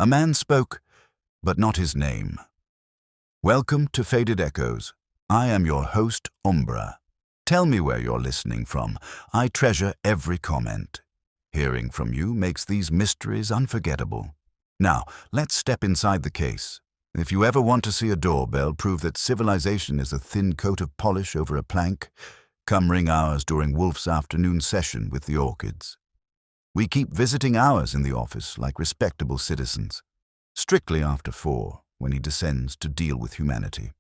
A man spoke, but not his name. "Welcome to Faded Echoes. I am your host, Umbra. Tell me where you're listening from. I treasure every comment. Hearing from you makes these mysteries unforgettable. Now, let's step inside the case. If you ever want to see a doorbell prove that civilization is a thin coat of polish over a plank, come ring ours during Wolfe's afternoon session with the orchids. We keep visiting hours in the office like respectable citizens, strictly after 4, when he descends to deal with humanity.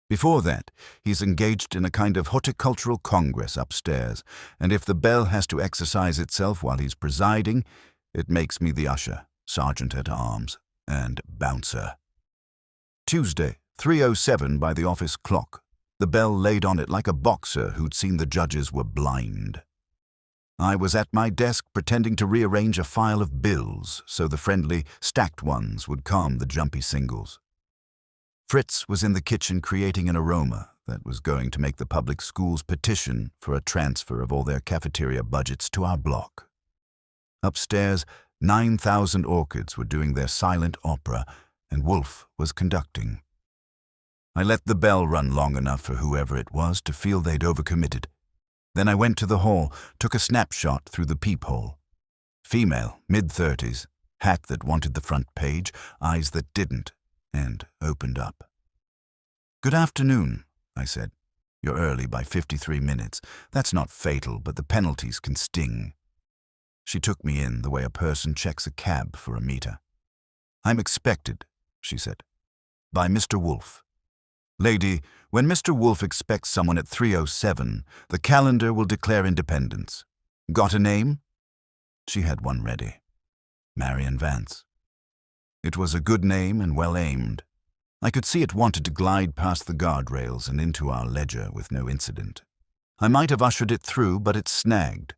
Before that, he's engaged in a kind of horticultural congress upstairs, and if the bell has to exercise itself while he's presiding, it makes me the usher, sergeant-at-arms, and bouncer. Tuesday, 3:07 by the office clock. The bell laid on it like a boxer who'd seen the judges were blind. I was at my desk pretending to rearrange a file of bills so the friendly, stacked ones would calm the jumpy singles. Fritz was in the kitchen creating an aroma that was going to make the public schools petition for a transfer of all their cafeteria budgets to our block. Upstairs, 9,000 orchids were doing their silent opera, and Wolfe was conducting. I let the bell run long enough for whoever it was to feel they'd overcommitted. Then I went to the hall, took a snapshot through the peephole. Female, mid-30s, hat that wanted the front page, eyes that didn't, and opened up. "Good afternoon," I said. "You're early by 53 minutes. That's not fatal, but the penalties can sting." She took me in the way a person checks a cab for a meter. "I'm expected," she said, "by Mr. Wolfe. Lady, when Mr. Wolfe expects someone at 3:07, the calendar will declare independence. Got a name?" She had one ready. Marion Vance. It was a good name and well aimed. I could see it wanted to glide past the guardrails and into our ledger with no incident. I might have ushered it through, but it snagged.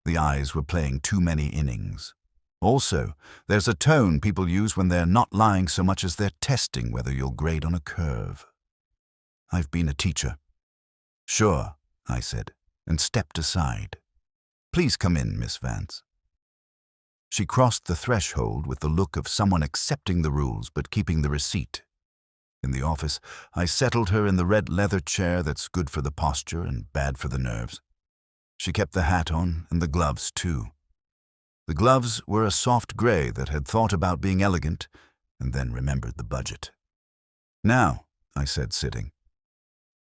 The eyes were playing too many innings. Also, there's a tone people use when they're not lying so much as they're testing whether you'll grade on a curve. "I've been a teacher." "Sure," I said, and stepped aside. "Please come in, Miss Vance." She crossed the threshold with the look of someone accepting the rules but keeping the receipt. In the office, I settled her in the red leather chair that's good for the posture and bad for the nerves. She kept the hat on and the gloves, too. The gloves were a soft gray that had thought about being elegant and then remembered the budget. "Now," I said, sitting,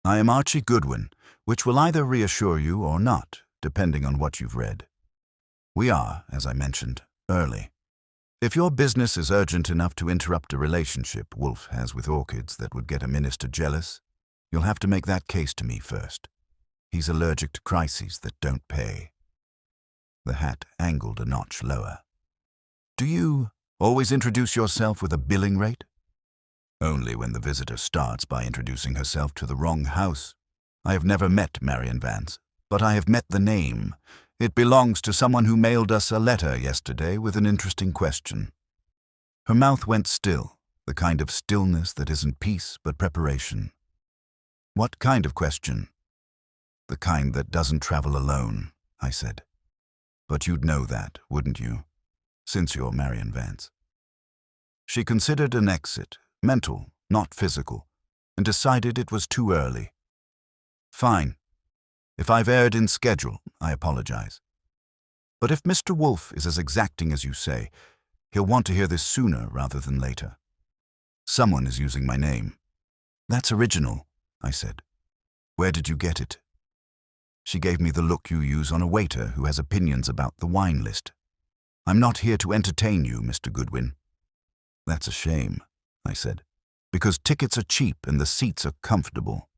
"I am Archie Goodwin, which will either reassure you or not, depending on what you've read. We are, as I mentioned, early. If your business is urgent enough to interrupt a relationship Wolfe has with orchids that would get a minister jealous, you'll have to make that case to me first. He's allergic to crises that don't pay." The hat angled a notch lower. "Do you always introduce yourself with a billing rate?" "Only when the visitor starts by introducing herself to the wrong house. I have never met Marion Vance, but I have met the name. It belongs to someone who mailed us a letter yesterday with an interesting question." Her mouth went still, the kind of stillness that isn't peace but preparation. "What kind of question?" "The kind that doesn't travel alone," I said. "But you'd know that, wouldn't you, since you're Marion Vance?" She considered an exit, mental, not physical, and decided it was too early. "Fine. If I've erred in schedule, I apologize. But if Mr. Wolfe is as exacting as you say, he'll want to hear this sooner rather than later. Someone is using my name." "That's original," I said. "Where did you get it?" She gave me the look you use on a waiter who has opinions about the wine list. "I'm not here to entertain you, Mr. Goodwin." "That's a shame," I said, "because tickets are cheap and the seats are comfortable.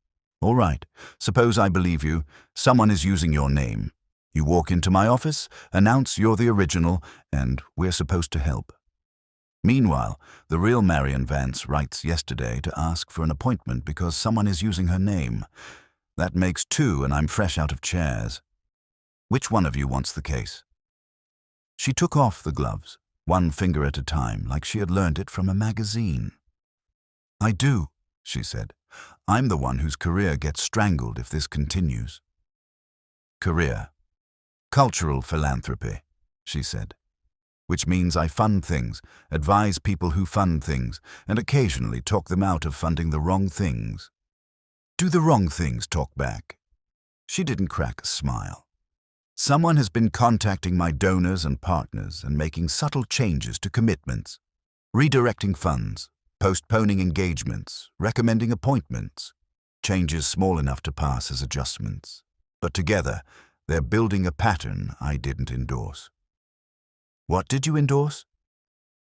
All right, suppose I believe you. Someone is using your name. You walk into my office, announce you're the original, and we're supposed to help. Meanwhile, the real Marion Vance writes yesterday to ask for an appointment because someone is using her name. That makes 2, and I'm fresh out of chairs. Which one of you wants the case?" She took off the gloves, one finger at a time, like she had learned it from a magazine. "I do," she said. "I'm the one whose career gets strangled if this continues." "Career. Cultural philanthropy," she said. which means I fund things, advise people who fund things, and occasionally talk them out of funding the wrong things. Do the wrong things talk back? She didn't crack a smile. Someone has been contacting my donors and partners and making subtle changes to commitments, redirecting funds, postponing engagements, recommending appointments, changes small enough to pass as adjustments. But together, they're building a pattern I didn't endorse. What did you endorse?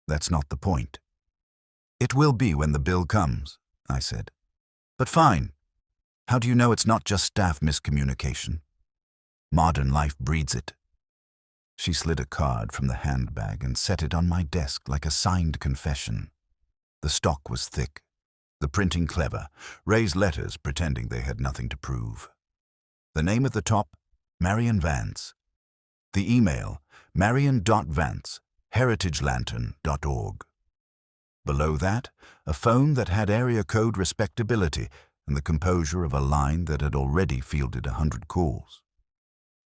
That's not the point. It will be when the bill comes, I said. But fine. How do you know it's not just staff miscommunication? Modern life breeds it. She slid a card from the handbag and set it on my desk like a signed confession. The stock was thick, the printing clever, raised letters pretending they had nothing to prove. The name at the top, Marion Vance. The email, marion.vance, heritagelantern.org. Below that, a phone that had area code respectability and the composure of a line that had already fielded 100 calls.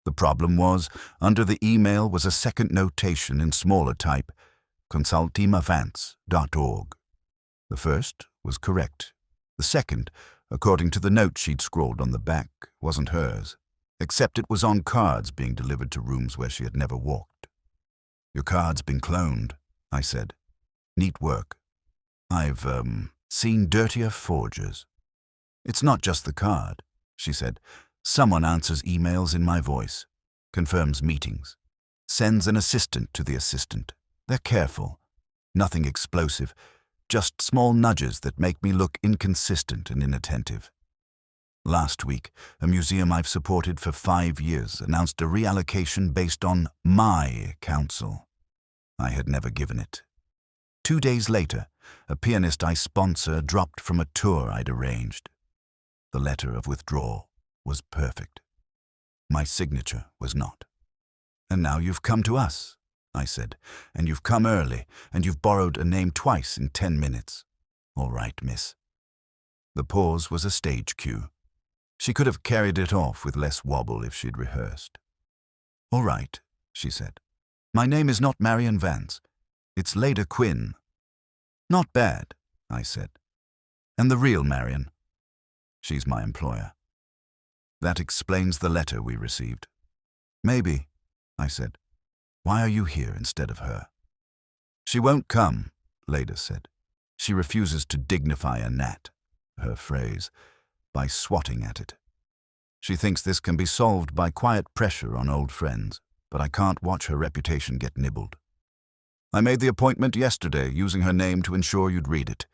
The problem was, under the email was a second notation in smaller type, consultimavance.org. The first was correct. The second, according to the note she'd scrawled on the back, wasn't hers, except it was on cards being delivered to rooms where she had never walked. Your card's been cloned, I said. Neat work. I've, seen dirtier forgers. It's not just the card, she said. Someone answers emails in my voice, confirms meetings, sends an assistant to the assistant. They're careful. Nothing explosive, just small nudges that make me look inconsistent and inattentive. Last week, a museum I've supported for 5 years announced a reallocation based on my counsel. I had never given it. 2 days later, a pianist I sponsor dropped from a tour I'd arranged. The letter of withdrawal was perfect. My signature was not. And now you've come to us, I said, and you've come early, and you've borrowed a name twice in 10 minutes. All right, miss. The pause was a stage cue. She could have carried it off with less wobble if she'd rehearsed. All right, she said. My name is not Marion Vance. It's Leda Quinn. Not bad, I said. And the real Marion? She's my employer. That explains the letter we received. Maybe, I said. Why are you here instead of her? She won't come, Leda said. She refuses to dignify a gnat, her phrase, by swatting at it. She thinks this can be solved by quiet pressure on old friends, but I can't watch her reputation get nibbled. I made the appointment yesterday using her name to ensure you'd read it.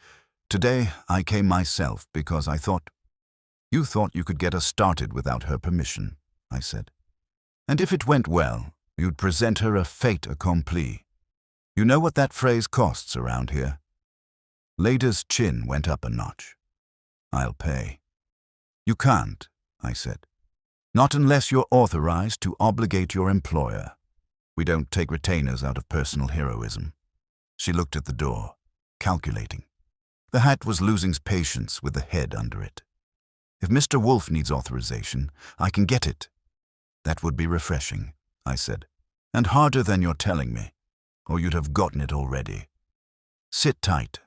Today I came myself because I thought, you thought you could get us started without her permission, I said. And if it went well, you'd present her a fait accompli. You know what that phrase costs around here? Leda's chin went up a notch. I'll pay. You can't, I said. Not unless you're authorized to obligate your employer. We don't take retainers out of personal heroism. She looked at the door, calculating. The hat was losing patience with the head under it. If Mr. Wolfe needs authorization, I can get it. That would be refreshing, I said, and harder than you're telling me, or you'd have gotten it already. Sit tight.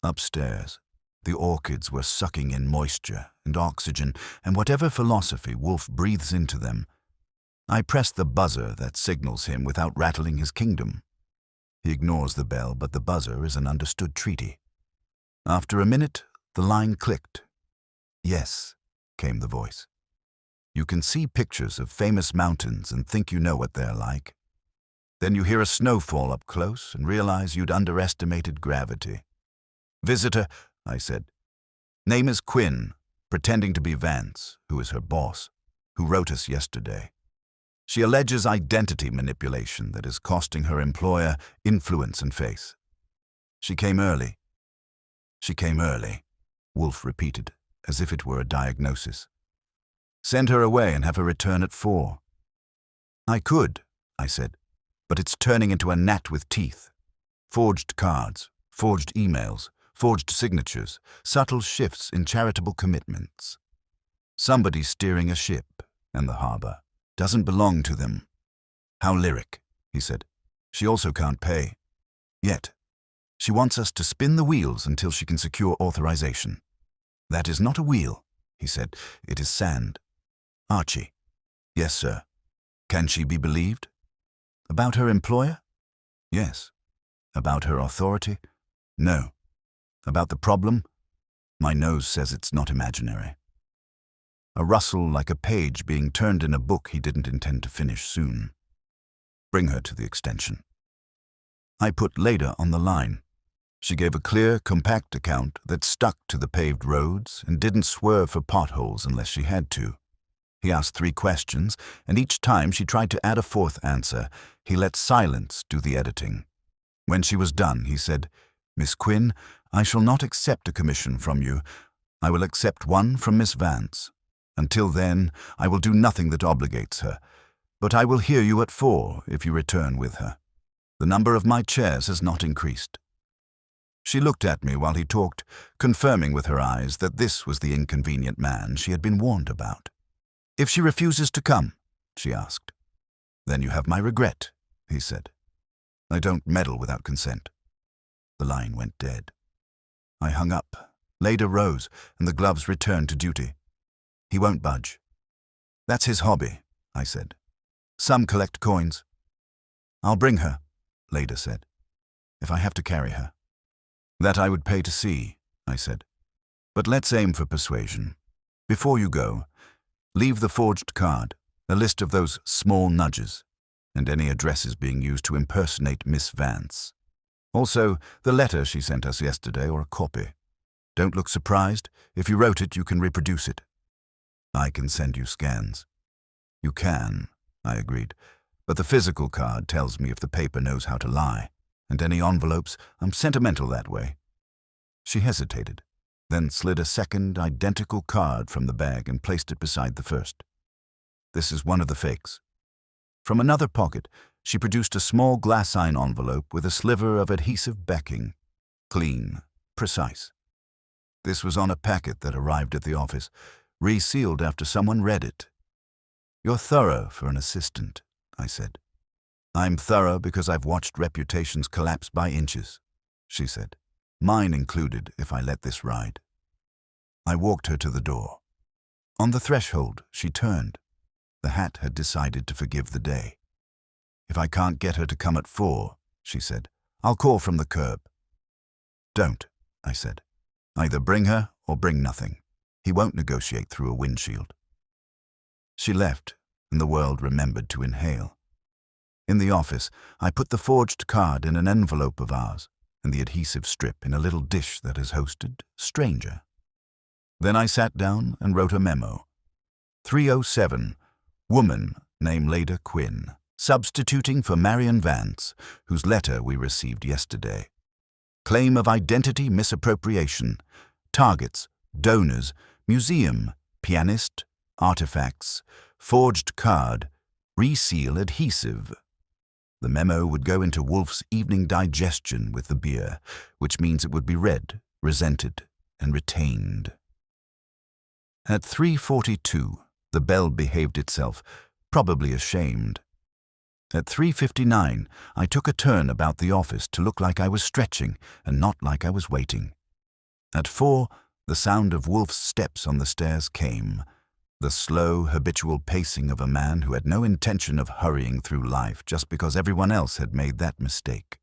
Upstairs, the orchids were sucking in moisture and oxygen and whatever philosophy Wolfe breathes into them. I press the buzzer that signals him without rattling his kingdom. He ignores the bell, but the buzzer is an understood treaty. After a minute, the line clicked. Yes, came the voice. You can see pictures of famous mountains and think you know what they're like. Then you hear a snowfall up close and realize you'd underestimated gravity. Visitor, I said. Name is Quinn, pretending to be Vance, who is her boss, who wrote us yesterday. She alleges identity manipulation that is costing her employer influence and face. She came early. She came early, Wolfe repeated, as if it were a diagnosis. Send her away and have her return at 4. I could, I said, but it's turning into a gnat with teeth. Forged cards, forged emails, forged signatures, subtle shifts in charitable commitments. Somebody's steering a ship, and the harbor doesn't belong to them. How lyric, he said. She also can't pay. Yet. She wants us to spin the wheels until she can secure authorization. That is not a wheel, he said. It is sand. Archie. Yes, sir. Can she be believed? About her employer? Yes. About her authority? No. About the problem? My nose says it's not imaginary. A rustle like a page being turned in a book he didn't intend to finish soon. Bring her to the extension. I put Leda on the line. She gave a clear, compact account that stuck to the paved roads and didn't swerve for potholes unless she had to. He asked 3 questions, and each time she tried to add a 4th answer, he let silence do the editing. When she was done, he said, "Miss Quinn, I shall not accept a commission from you. I will accept one from Miss Vance. Until then, I will do nothing that obligates her, but I will hear you at 4 if you return with her. The number of my chairs has not increased." She looked at me while he talked, confirming with her eyes that this was the inconvenient man she had been warned about. "If she refuses to come?" she asked. "Then you have my regret," he said. "I don't meddle without consent." The line went dead. I hung up. Leda rose, and the gloves returned to duty. "He won't budge." "That's his hobby," I said. "Some collect coins." "I'll bring her," Leda said, "if I have to carry her." "That I would pay to see," I said. "But let's aim for persuasion. Before you go, leave the forged card, a list of those small nudges, and any addresses being used to impersonate Miss Vance. Also, the letter she sent us yesterday, or a copy. Don't look surprised. If you wrote it, you can reproduce it. I can send you scans." "You can," I agreed, "but the physical card tells me if the paper knows how to lie, and any envelopes, I'm sentimental that way." She hesitated, then slid a second, identical card from the bag and placed it beside the first. "This is one of the fakes." From another pocket, she produced a small glassine envelope with a sliver of adhesive backing. Clean, precise. "This was on a packet that arrived at the office, resealed after someone read it." "You're thorough for an assistant," I said. "I'm thorough because I've watched reputations collapse by inches," she said. "Mine included, if I let this ride." I walked her to the door. On the threshold, she turned. The hat had decided to forgive the day. "If I can't get her to come at 4, she said, "I'll call from the curb." "Don't," I said. "Either bring her or bring nothing. He won't negotiate through a windshield." She left, and the world remembered to inhale. In the office, I put the forged card in an envelope of ours, and the adhesive strip in a little dish that has hosted Stranger. Then I sat down and wrote a memo. 307, woman, name Leda Quinn, substituting for Marion Vance, whose letter we received yesterday. Claim of identity misappropriation. Targets, donors, museum, pianist, artifacts, forged card, reseal adhesive. The memo would go into Wolfe's evening digestion with the beer, which means it would be read, resented, and retained. At 3:42, the bell behaved itself, probably ashamed. At 3:59, I took a turn about the office to look like I was stretching and not like I was waiting. At 4, the sound of Wolfe's steps on the stairs came, the slow, habitual pacing of a man who had no intention of hurrying through life just because everyone else had made that mistake.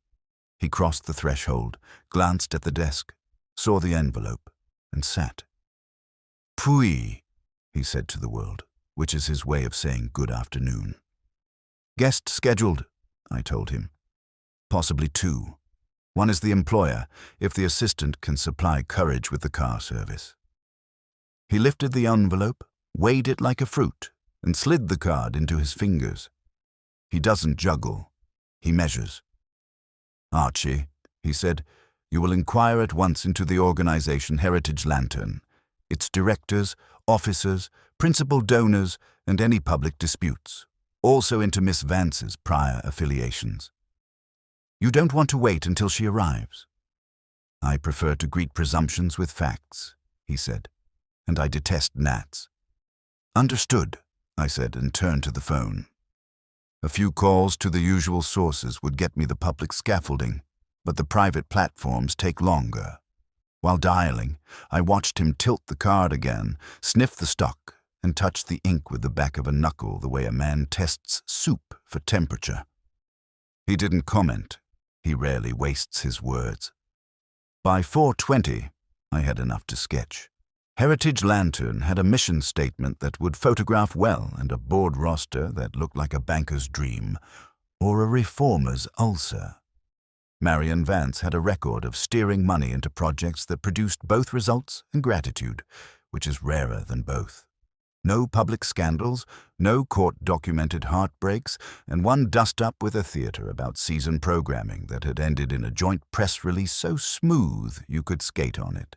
He crossed the threshold, glanced at the desk, saw the envelope, and sat. "Puis," he said to the world, which is his way of saying good afternoon. "Guest scheduled," I told him. "Possibly 2. One is the employer, if the assistant can supply courage with the car service." He lifted the envelope, weighed it like a fruit, and slid the card into his fingers. He doesn't juggle. He measures. "Archie," he said, "you will inquire at once into the organization Heritage Lantern, its directors, officers, principal donors, and any public disputes, also into Miss Vance's prior affiliations. You don't want to wait until she arrives." "I prefer to greet presumptions with facts," he said, "and I detest gnats." "Understood," I said, and turned to the phone. A few calls to the usual sources would get me the public scaffolding, but the private platforms take longer. While dialing, I watched him tilt the card again, sniff the stock, and touch the ink with the back of a knuckle the way a man tests soup for temperature. He didn't comment. He rarely wastes his words. By 4:20, I had enough to sketch. Heritage Lantern had a mission statement that would photograph well and a board roster that looked like a banker's dream or a reformer's ulcer. Marion Vance had a record of steering money into projects that produced both results and gratitude, which is rarer than both. No public scandals, no court-documented heartbreaks, and one dust-up with a theater about season programming that had ended in a joint press release so smooth you could skate on it.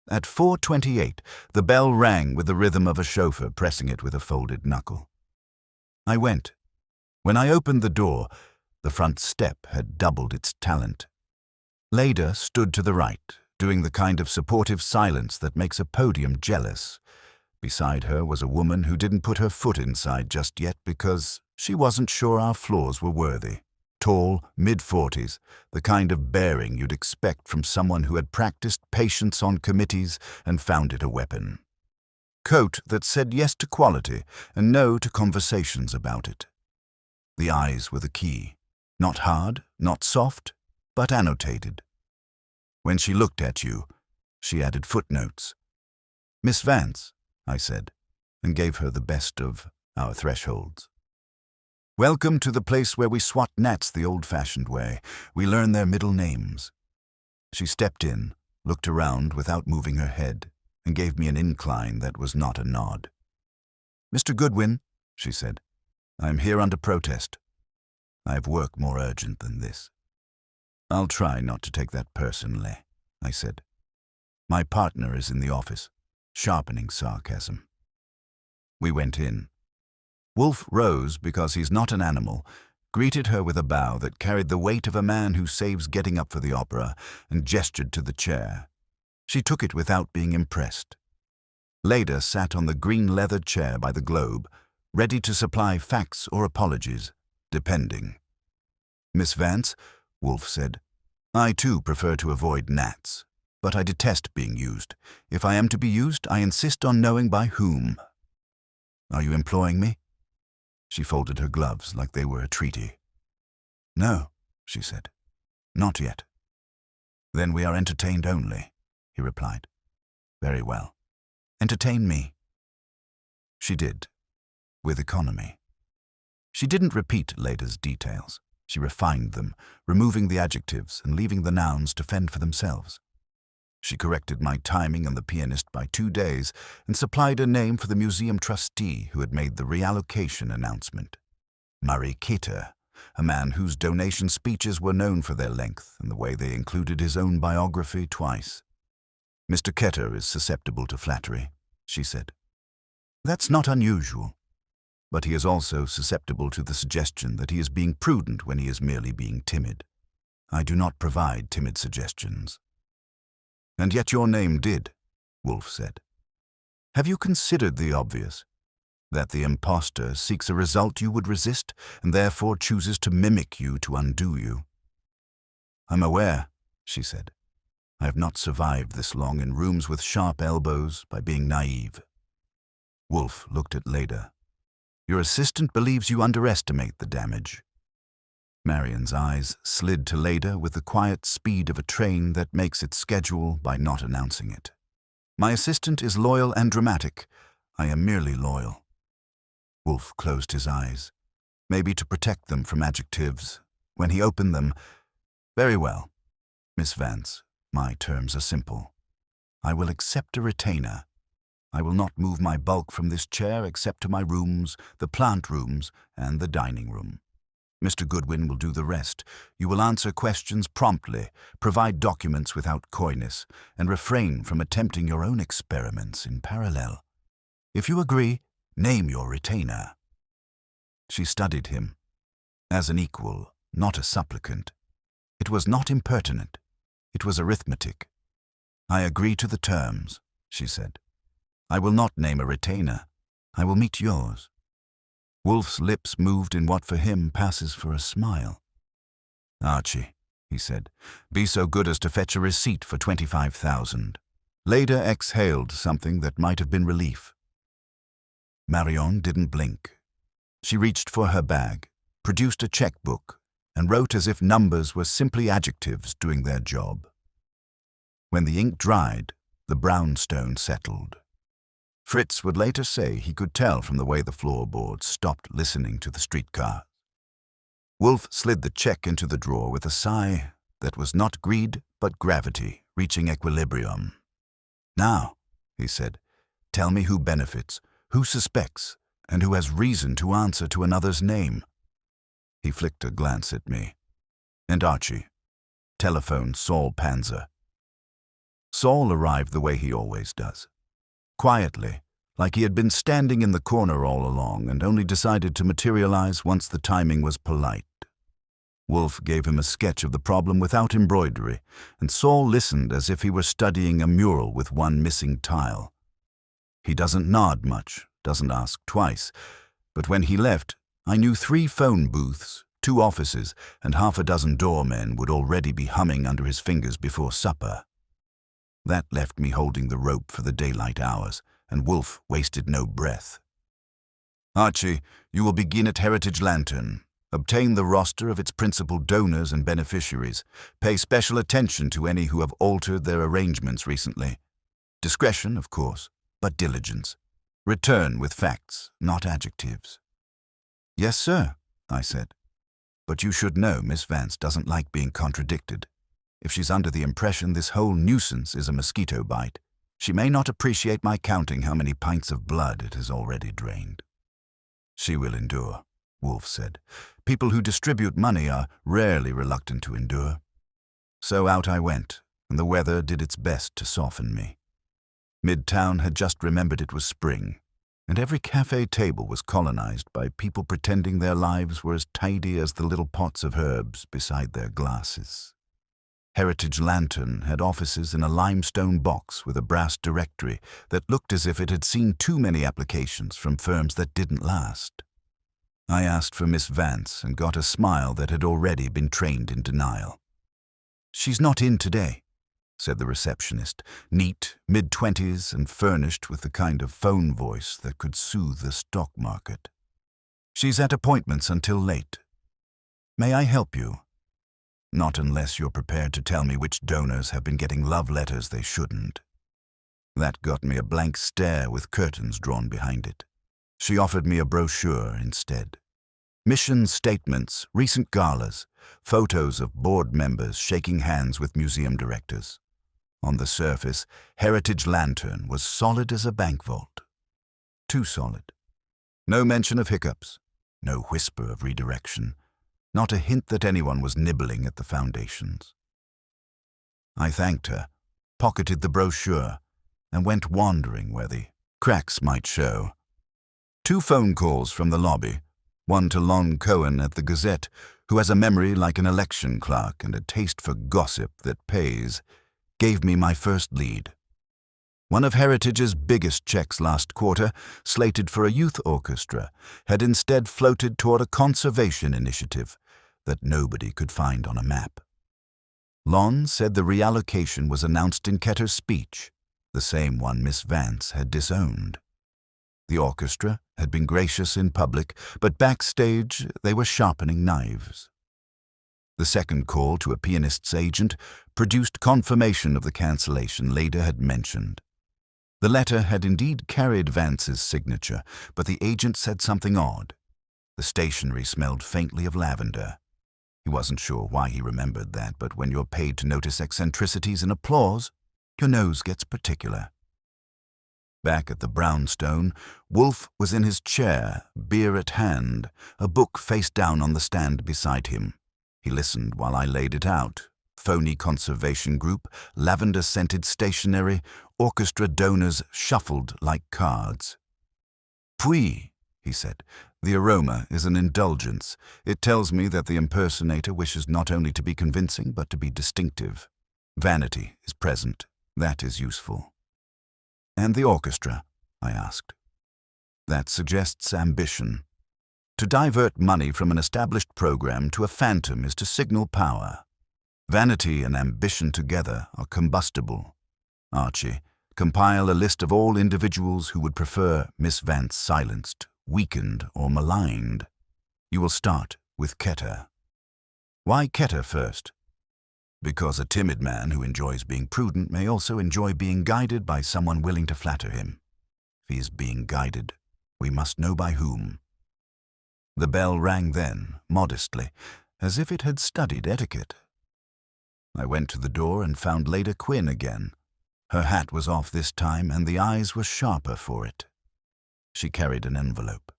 At 4:28, the bell rang with the rhythm of a chauffeur pressing it with a folded knuckle. I went. When I opened the door, the front step had doubled its talent. Leda stood to the right, doing the kind of supportive silence that makes a podium jealous. Beside her was a woman who didn't put her foot inside just yet because she wasn't sure our floors were worthy. Tall, mid-40s, the kind of bearing you'd expect from someone who had practiced patience on committees and found it a weapon. Coat that said yes to quality and no to conversations about it. The eyes were the key. Not hard, not soft, but annotated. When she looked at you, she added footnotes. "Miss Vance," I said, and gave her the best of our thresholds. "Welcome to the place where we swat gnats the old-fashioned way. We learn their middle names." She stepped in, looked around without moving her head, and gave me an incline that was not a nod. "Mr. Goodwin," she said, "I am here under protest. I have work more urgent than this." "I'll try not to take that personally," I said. "My partner is in the office," sharpening sarcasm. We went in. Wolfe rose because he's not an animal, greeted her with a bow that carried the weight of a man who saves getting up for the opera, and gestured to the chair. She took it without being impressed. Leda sat on the green leather chair by the globe, ready to supply facts or apologies, depending. "Miss Vance," Wolfe said, "I too prefer to avoid gnats, but I detest being used. If I am to be used, I insist on knowing by whom." "Are you employing me?" She folded her gloves like they were a treaty. "No," she said, "not yet." "Then we are entertained only," he replied. "Very well. Entertain me." She did, with economy. She didn't repeat Leda's details. She refined them, removing the adjectives and leaving the nouns to fend for themselves. She corrected my timing on the pianist by 2 days and supplied a name for the museum trustee who had made the reallocation announcement. Murray Keter, a man whose donation speeches were known for their length and the way they included his own biography twice. "Mr. Keter is susceptible to flattery," she said. "That's not unusual. But he is also susceptible to the suggestion that he is being prudent when he is merely being timid. I do not provide timid suggestions." "And yet your name did," Wolfe said. "Have you considered the obvious? That the impostor seeks a result you would resist and therefore chooses to mimic you to undo you?" "I'm aware," she said. "I have not survived this long in rooms with sharp elbows by being naive." Wolfe looked at Leda. "Your assistant believes you underestimate the damage." Marion's eyes slid to Leda with the quiet speed of a train that makes its schedule by not announcing it. "My assistant is loyal and dramatic. I am merely loyal." Wolfe closed his eyes, maybe to protect them from adjectives. When he opened them, "Very well, Miss Vance, my terms are simple. I will accept a retainer. I will not move my bulk from this chair except to my rooms, the plant rooms, and the dining room. Mr. Goodwin will do the rest. You will answer questions promptly, provide documents without coyness, and refrain from attempting your own experiments in parallel. If you agree, name your retainer." She studied him. As an equal, not a supplicant. It was not impertinent. It was arithmetic. "I agree to the terms," she said. "I will not name a retainer. I will meet yours." Wolfe's lips moved in what for him passes for a smile. "Archie," he said, "be so good as to fetch a receipt for 25,000. Leda exhaled something that might have been relief. Marion didn't blink. She reached for her bag, produced a checkbook, and wrote as if numbers were simply adjectives doing their job. When the ink dried, the brownstone settled. Fritz would later say he could tell from the way the floorboards stopped listening to the streetcar. Wolfe slid the check into the drawer with a sigh that was not greed but gravity reaching equilibrium. "Now," he said, "tell me who benefits, who suspects, and who has reason to answer to another's name." He flicked a glance at me. "And Archie, telephone Saul Panzer." Saul arrived the way he always does. Quietly, like he had been standing in the corner all along and only decided to materialize once the timing was polite. Wolfe gave him a sketch of the problem without embroidery, and Saul listened as if he were studying a mural with one missing tile. He doesn't nod much, doesn't ask twice, but when he left, I knew 3 phone booths, 2 offices, and half a dozen doormen would already be humming under his fingers before supper. That left me holding the rope for the daylight hours, and Wolfe wasted no breath. "Archie, you will begin at Heritage Lantern. Obtain the roster of its principal donors and beneficiaries. Pay special attention to any who have altered their arrangements recently. Discretion, of course, but diligence. Return with facts, not adjectives." "Yes, sir," I said. "But you should know Miss Vance doesn't like being contradicted. If she's under the impression this whole nuisance is a mosquito bite, she may not appreciate my counting how many pints of blood it has already drained." "She will endure," Wolfe said. "People who distribute money are rarely reluctant to endure." So out I went, and the weather did its best to soften me. Midtown had just remembered it was spring, and every cafe table was colonized by people pretending their lives were as tidy as the little pots of herbs beside their glasses. Heritage Lantern had offices in a limestone box with a brass directory that looked as if it had seen too many applications from firms that didn't last. I asked for Miss Vance and got a smile that had already been trained in denial. "She's not in today," said the receptionist, neat, mid-20s, and furnished with the kind of phone voice that could soothe the stock market. "She's at appointments until late. May I help you?" "Not unless you're prepared to tell me which donors have been getting love letters they shouldn't." That got me a blank stare with curtains drawn behind it. She offered me a brochure instead. Mission statements, recent galas, photos of board members shaking hands with museum directors. On the surface, Heritage Lantern was solid as a bank vault. Too solid. No mention of hiccups, no whisper of redirection, not a hint that anyone was nibbling at the foundations. I thanked her, pocketed the brochure, and went wandering where the cracks might show. 2 phone calls from the lobby, one to Lon Cohen at the Gazette, who has a memory like an election clerk and a taste for gossip that pays, gave me my first lead. One of Heritage's biggest checks last quarter, slated for a youth orchestra, had instead floated toward a conservation initiative that nobody could find on a map. Lon said the reallocation was announced in Ketter's speech, the same one Miss Vance had disowned. The orchestra had been gracious in public, but backstage they were sharpening knives. The second call to a pianist's agent produced confirmation of the cancellation Leda had mentioned. The letter had indeed carried Vance's signature, but the agent said something odd. The stationery smelled faintly of lavender. He wasn't sure why he remembered that, but when you're paid to notice eccentricities and applause, your nose gets particular. Back at the brownstone, Wolfe was in his chair, beer at hand, a book face down on the stand beside him. He listened while I laid it out. Phony conservation group, lavender-scented stationery, orchestra donors shuffled like cards. "Puis," he said, "the aroma is an indulgence. It tells me that the impersonator wishes not only to be convincing but to be distinctive. Vanity is present. That is useful." "And the orchestra?" I asked. "That suggests ambition. To divert money from an established program to a phantom is to signal power. Vanity and ambition together are combustible. Archie, compile a list of all individuals who would prefer Miss Vance silenced, weakened, or maligned. You will start with Ketter. Why Ketter first? Because a timid man who enjoys being prudent may also enjoy being guided by someone willing to flatter him. If he is being guided, we must know by whom. The bell rang then, modestly, as if it had studied etiquette. I went to the door and found Lady Quinn again. Her hat was off this time, and the eyes were sharper for it. She carried an envelope.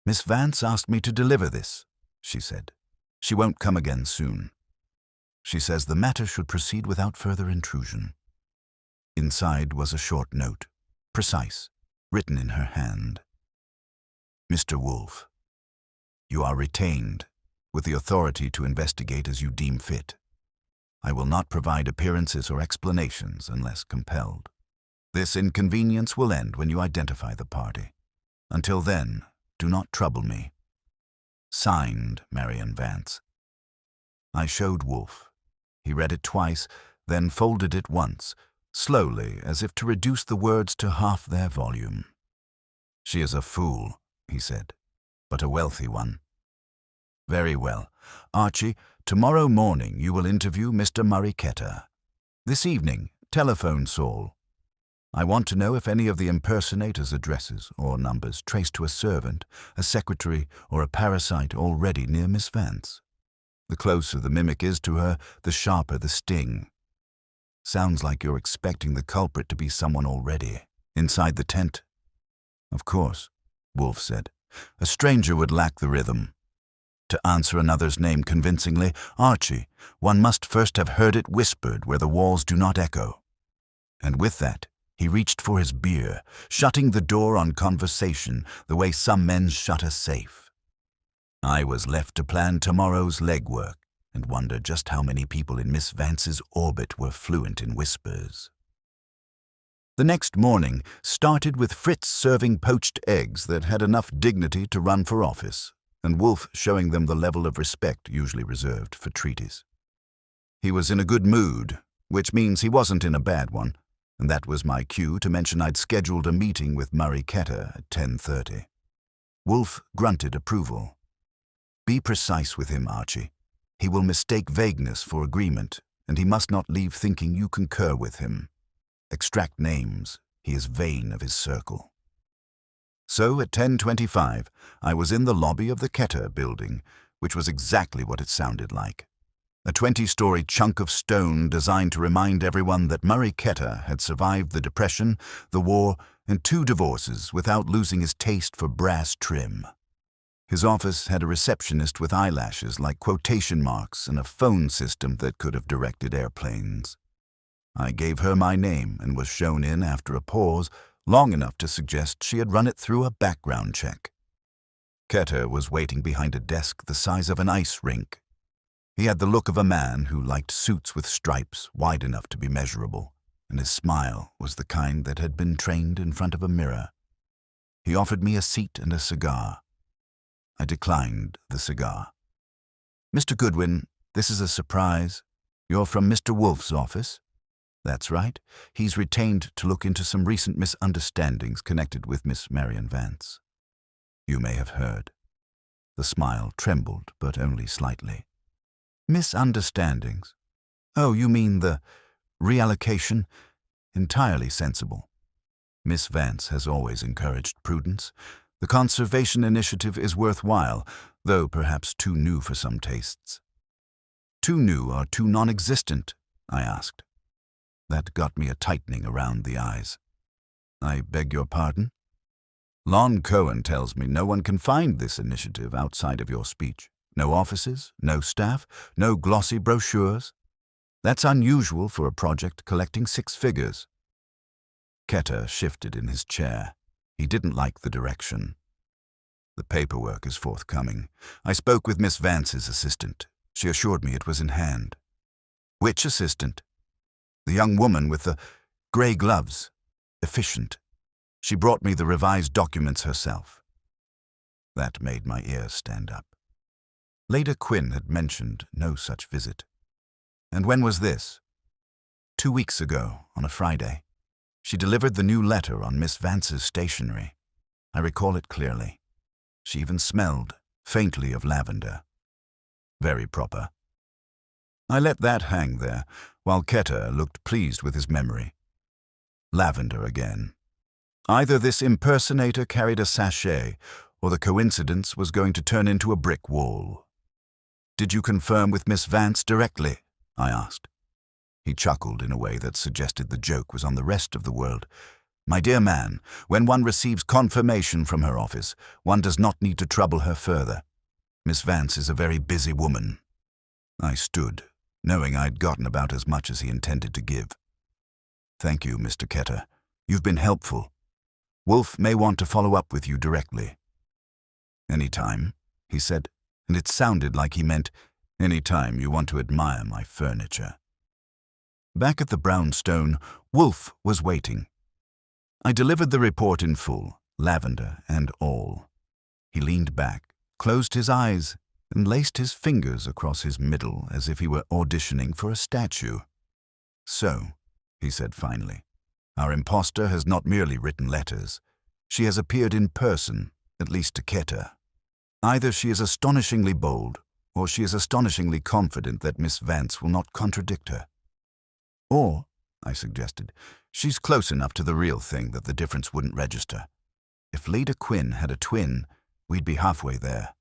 "Miss Vance asked me to deliver this," she said. "She won't come again soon. She says the matter should proceed without further intrusion." Inside was a short note, precise, written in her hand. "Mr. Wolfe, you are retained, with the authority to investigate as you deem fit. I will not provide appearances or explanations unless compelled. This inconvenience will end when you identify the party. Until then, do not trouble me. Signed, Marion Vance." I showed Wolfe. He read it twice, then folded it once, slowly, as if to reduce the words to half their volume. "She is a fool," he said, "but a wealthy one. Very well. Archie, tomorrow morning you will interview Mr. Murray Ketter. This evening, telephone Saul. I want to know if any of the impersonator's addresses or numbers trace to a servant, a secretary, or a parasite already near Miss Vance. The closer the mimic is to her, the sharper the sting. Sounds like you're expecting the culprit to be someone already, inside the tent." "Of course," Wolfe said. "A stranger would lack the rhythm. To answer another's name convincingly, Archie, one must first have heard it whispered where the walls do not echo." And with that, he reached for his beer, shutting the door on conversation the way some men shut a safe. I was left to plan tomorrow's legwork and wonder just how many people in Miss Vance's orbit were fluent in whispers. The next morning started with Fritz serving poached eggs that had enough dignity to run for office, and Wolfe showing them the level of respect usually reserved for treaties. He was in a good mood, which means he wasn't in a bad one, and that was my cue to mention I'd scheduled a meeting with Murray Ketter at 10:30. Wolfe grunted approval. "Be precise with him, Archie. He will mistake vagueness for agreement, and he must not leave thinking you concur with him. Extract names. He is vain of his circle." So at 10:25, I was in the lobby of the Ketter building, which was exactly what it sounded like. A 20-story chunk of stone designed to remind everyone that Murray Ketter had survived the Depression, the war, and 2 divorces without losing his taste for brass trim. His office had a receptionist with eyelashes like quotation marks and a phone system that could have directed airplanes. I gave her my name and was shown in after a pause long enough to suggest she had run it through a background check. Ketter was waiting behind a desk the size of an ice rink. He had the look of a man who liked suits with stripes wide enough to be measurable, and his smile was the kind that had been trained in front of a mirror. He offered me a seat and a cigar. I declined the cigar. "Mr. Goodwin, this is a surprise. You're from Mr. Wolfe's office?" "That's right. He's retained to look into some recent misunderstandings connected with Miss Marion Vance. You may have heard." The smile trembled, but only slightly. "Misunderstandings? Oh, you mean the reallocation? Entirely sensible. Miss Vance has always encouraged prudence. The conservation initiative is worthwhile, though perhaps too new for some tastes." "Too new or too non-existent?" I asked. That got me a tightening around the eyes. "I beg your pardon?" "Lon Cohen tells me no one can find this initiative outside of your speech. No offices, no staff, no glossy brochures. That's unusual for a project collecting 6 figures. Ketter shifted in his chair. He didn't like the direction. "The paperwork is forthcoming. I spoke with Miss Vance's assistant. She assured me it was in hand." "Which assistant?" "The young woman with the grey gloves. Efficient. She brought me the revised documents herself." That made my ears stand up. Lady Quinn had mentioned no such visit. And when was this? 2 weeks ago, on a Friday. She delivered the new letter on Miss Vance's stationery. I recall it clearly. She even smelled, faintly, of lavender. Very proper. I let that hang there, while Keter looked pleased with his memory. Lavender again. Either this impersonator carried a sachet, or the coincidence was going to turn into a brick wall. "Did you confirm with Miss Vance directly?" I asked. He chuckled in a way that suggested the joke was on the rest of the world. "My dear man, when one receives confirmation from her office, one does not need to trouble her further. Miss Vance is a very busy woman." I stood, knowing I'd gotten about as much as he intended to give. "Thank you, Mr. Keter. You've been helpful. Wolfe may want to follow up with you directly." "Any time," he said, and it sounded like he meant, "any time you want to admire my furniture." Back at the brownstone, Wolfe was waiting. I delivered the report in full, lavender and all. He leaned back, closed his eyes, and laced his fingers across his middle as if he were auditioning for a statue. "So," he said finally, "our impostor has not merely written letters. She has appeared in person, at least to Keter. Either she is astonishingly bold, or she is astonishingly confident that Miss Vance will not contradict her. Or," I suggested, "she's close enough to the real thing that the difference wouldn't register. If Lady Quinn had a twin, we'd be halfway there."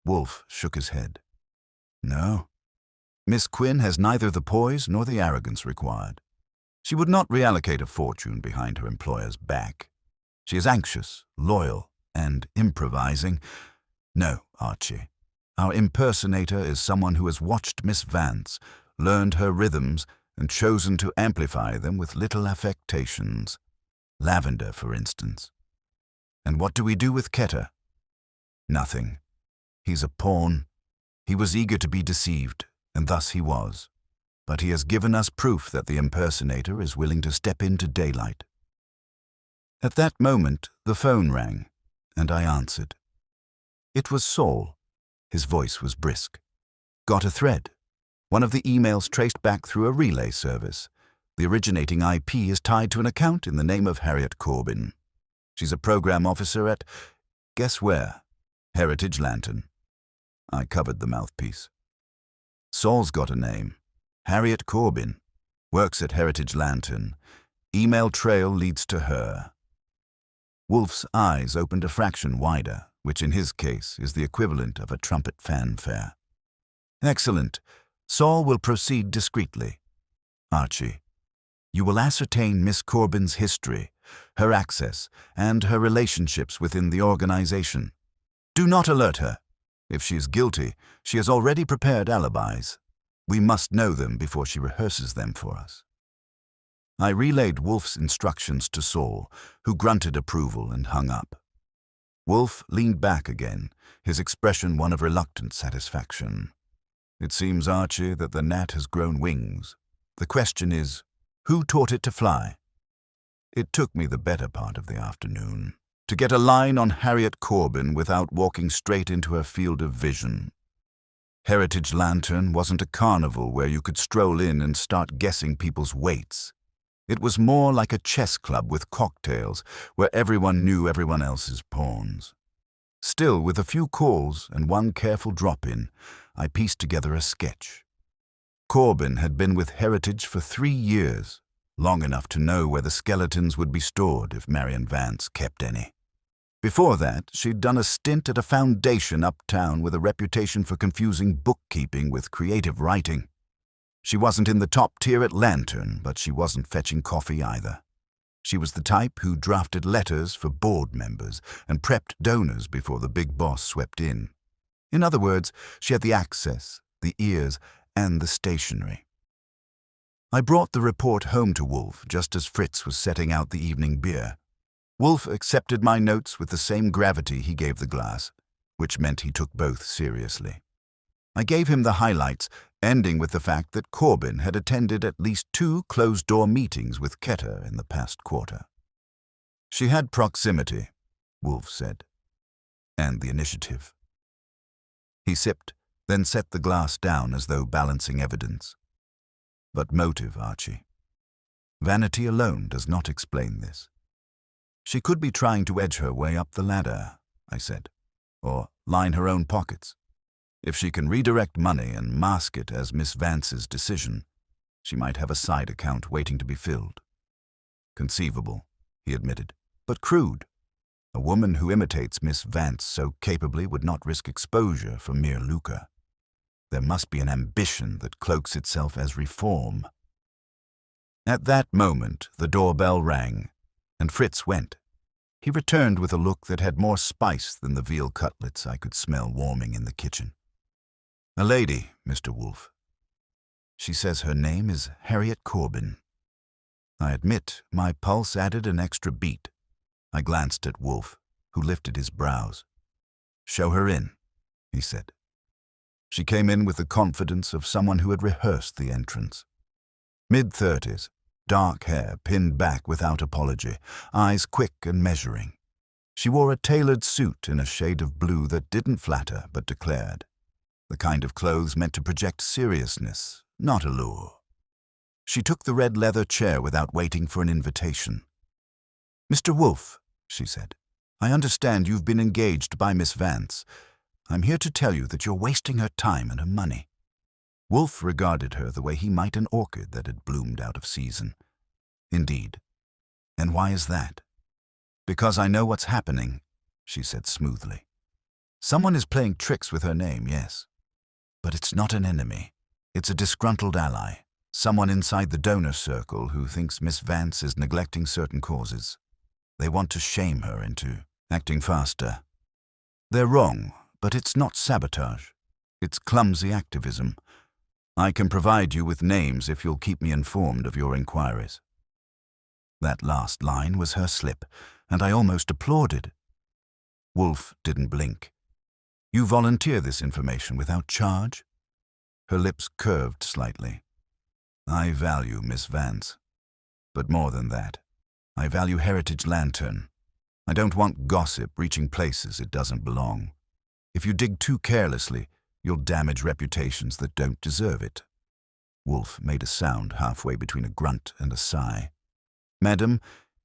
Wolfe shook his head. "No. Miss Quinn has neither the poise nor the arrogance required. She would not reallocate a fortune behind her employer's back. She is anxious, loyal, and improvising. No, Archie. Our impersonator is someone who has watched Miss Vance, learned her rhythms, and chosen to amplify them with little affectations. Lavender, for instance. And what do we do with Keter? Nothing. He's a pawn. He was eager to be deceived, and thus he was. But he has given us proof that the impersonator is willing to step into daylight." At that moment, the phone rang, and I answered. It was Saul. His voice was brisk. "Got a thread. One of the emails traced back through a relay service. The originating IP is tied to an account in the name of Harriet Corbin. She's a program officer at, guess where? Heritage Lantern." I covered the mouthpiece. "Saul's got a name. Harriet Corbin. Works at Heritage Lantern. Email trail leads to her." Wolfe's eyes opened a fraction wider, which in his case is the equivalent of a trumpet fanfare. "Excellent. Saul will proceed discreetly. Archie, you will ascertain Miss Corbin's history, her access, and her relationships within the organization. Do not alert her. If she is guilty, she has already prepared alibis. We must know them before she rehearses them for us." I relayed Wolfe's instructions to Saul, who grunted approval and hung up. Wolfe leaned back again, his expression one of reluctant satisfaction. "It seems, Archie, that the gnat has grown wings. The question is, who taught it to fly?" It took me the better part of the afternoon to get a line on Harriet Corbin without walking straight into her field of vision. Heritage Lantern wasn't a carnival where you could stroll in and start guessing people's weights. It was more like a chess club with cocktails where everyone knew everyone else's pawns. Still, with a few calls and one careful drop-in, I pieced together a sketch. Corbin had been with Heritage for 3 years, long enough to know where the skeletons would be stored if Marion Vance kept any. Before that, she'd done a stint at a foundation uptown with a reputation for confusing bookkeeping with creative writing. She wasn't in the top tier at Lantern, but she wasn't fetching coffee either. She was the type who drafted letters for board members and prepped donors before the big boss swept in. In other words, she had the access, the ears, and the stationery. I brought the report home to Wolfe just as Fritz was setting out the evening beer. Wolfe accepted my notes with the same gravity he gave the glass, which meant he took both seriously. I gave him the highlights, ending with the fact that Corbin had attended at least 2 closed-door meetings with Keter in the past quarter. "She had proximity," Wolfe said. and the initiative. He sipped, then set the glass down as though balancing evidence. But motive, Archie. Vanity alone does not explain this. She could be trying to edge her way up the ladder, I said, or line her own pockets. If she can redirect money and mask it as Miss Vance's decision, she might have a side account waiting to be filled. Conceivable, he admitted, but crude. A woman who imitates Miss Vance so capably would not risk exposure for mere lucre. There must be an ambition that cloaks itself as reform. At that moment, the doorbell rang, and Fritz went. He returned with a look that had more spice than the veal cutlets I could smell warming in the kitchen. "A lady, Mr. Wolfe. She says her name is Harriet Corbin." I admit my pulse added an extra beat. I glanced at Wolfe, who lifted his brows. "Show her in," he said. She came in with the confidence of someone who had rehearsed the entrance. Mid-30s, dark hair pinned back without apology, eyes quick and measuring. She wore a tailored suit in a shade of blue that didn't flatter but declared. The kind of clothes meant to project seriousness, not allure. She took the red leather chair without waiting for an invitation. "Mr. Wolfe," she said, "I understand you've been engaged by Miss Vance. I'm here to tell you that you're wasting her time and her money." Wolfe regarded her the way he might an orchid that had bloomed out of season. "Indeed. And why is that?" "Because I know what's happening," she said smoothly. "Someone is playing tricks with her name, yes. But it's not an enemy. It's a disgruntled ally, someone inside the donor circle who thinks Miss Vance is neglecting certain causes. They want to shame her into acting faster. They're wrong, but it's not sabotage. It's clumsy activism. I can provide you with names if you'll keep me informed of your inquiries." That last line was her slip, and I almost applauded. Wolfe didn't blink. "You volunteer this information without charge?" Her lips curved slightly. "I value Miss Vance. But more than that, I value Heritage Lantern. I don't want gossip reaching places it doesn't belong. If you dig too carelessly, you'll damage reputations that don't deserve it." Wolfe made a sound halfway between a grunt and a sigh. "Madam,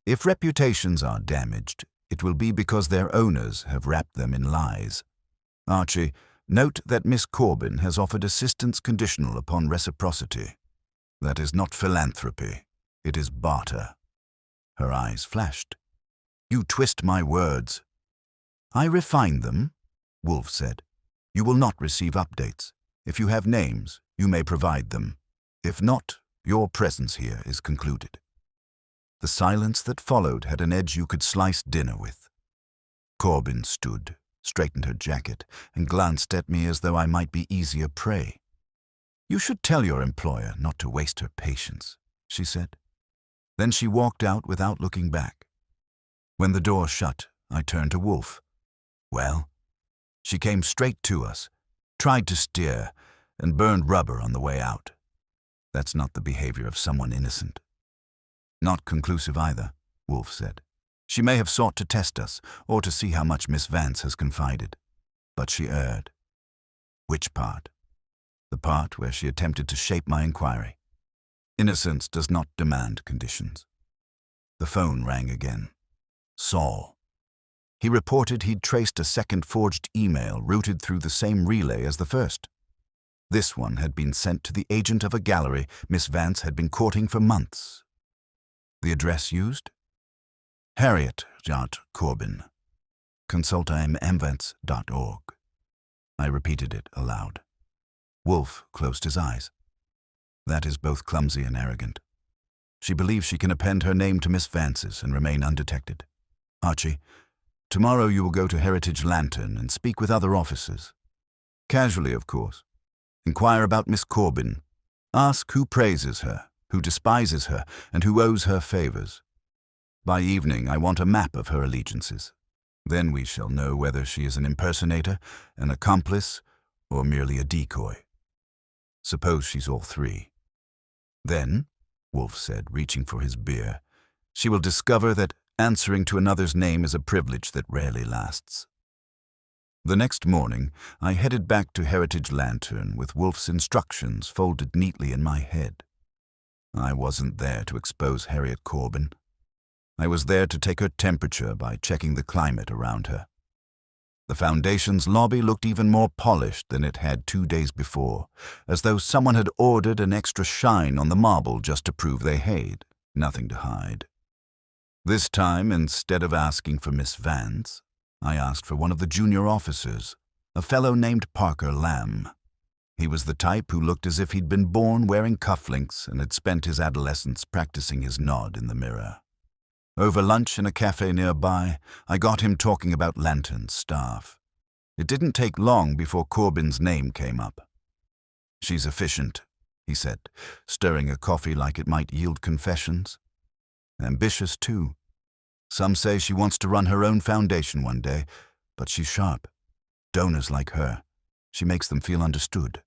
if reputations are damaged, it will be because their owners have wrapped them in lies. Archie, note that Miss Corbin has offered assistance conditional upon reciprocity. That is not philanthropy. It is barter." Her eyes flashed. "You twist my words." "I refine them," Wolfe said. "You will not receive updates. If you have names, you may provide them. If not, your presence here is concluded." The silence that followed had an edge you could slice dinner with. Corbin stood, straightened her jacket, and glanced at me as though I might be easier prey. "You should tell your employer not to waste her patience," she said. Then she walked out without looking back. When the door shut, I turned to Wolfe. "Well?" She came straight to us, tried to steer, and burned rubber on the way out. That's not the behavior of someone innocent. "Not conclusive either," Wolfe said. "She may have sought to test us, or to see how much Miss Vance has confided. But she erred." "Which part?" "The part where she attempted to shape my inquiry. Innocence does not demand conditions." The phone rang again. Saul. He reported he'd traced a second forged email routed through the same relay as the first. This one had been sent to the agent of a gallery Miss Vance had been courting for months. The address used? Harriet.Corbin. Consultimemvance.org. I repeated it aloud. Wolfe closed his eyes. "That is both clumsy and arrogant. She believes she can append her name to Miss Vance's and remain undetected. Archie, tomorrow you will go to Heritage Lantern and speak with other officers. Casually, of course. Inquire about Miss Corbin. Ask who praises her, who despises her, and who owes her favors. By evening, I want a map of her allegiances. Then we shall know whether she is an impersonator, an accomplice, or merely a decoy. Suppose she's all three. Then, Wolfe said, reaching for his beer, she will discover that answering to another's name is a privilege that rarely lasts. The next morning, I headed back to Heritage Lantern with Wolfe's instructions folded neatly in my head. I wasn't there to expose Harriet Corbin. I was there to take her temperature by checking the climate around her. The Foundation's lobby looked even more polished than it had 2 days before, as though someone had ordered an extra shine on the marble just to prove they had nothing to hide. This time, instead of asking for Miss Vance, I asked for one of the junior officers, a fellow named Parker Lamb. He was the type who looked as if he'd been born wearing cufflinks and had spent his adolescence practicing his nod in the mirror. Over lunch in a cafe nearby, I got him talking about Lantern's staff. It didn't take long before Corbin's name came up. "She's efficient," he said, stirring a coffee like it might yield confessions. "Ambitious, too. Some say she wants to run her own foundation one day, but she's sharp. Donors like her. She makes them feel understood."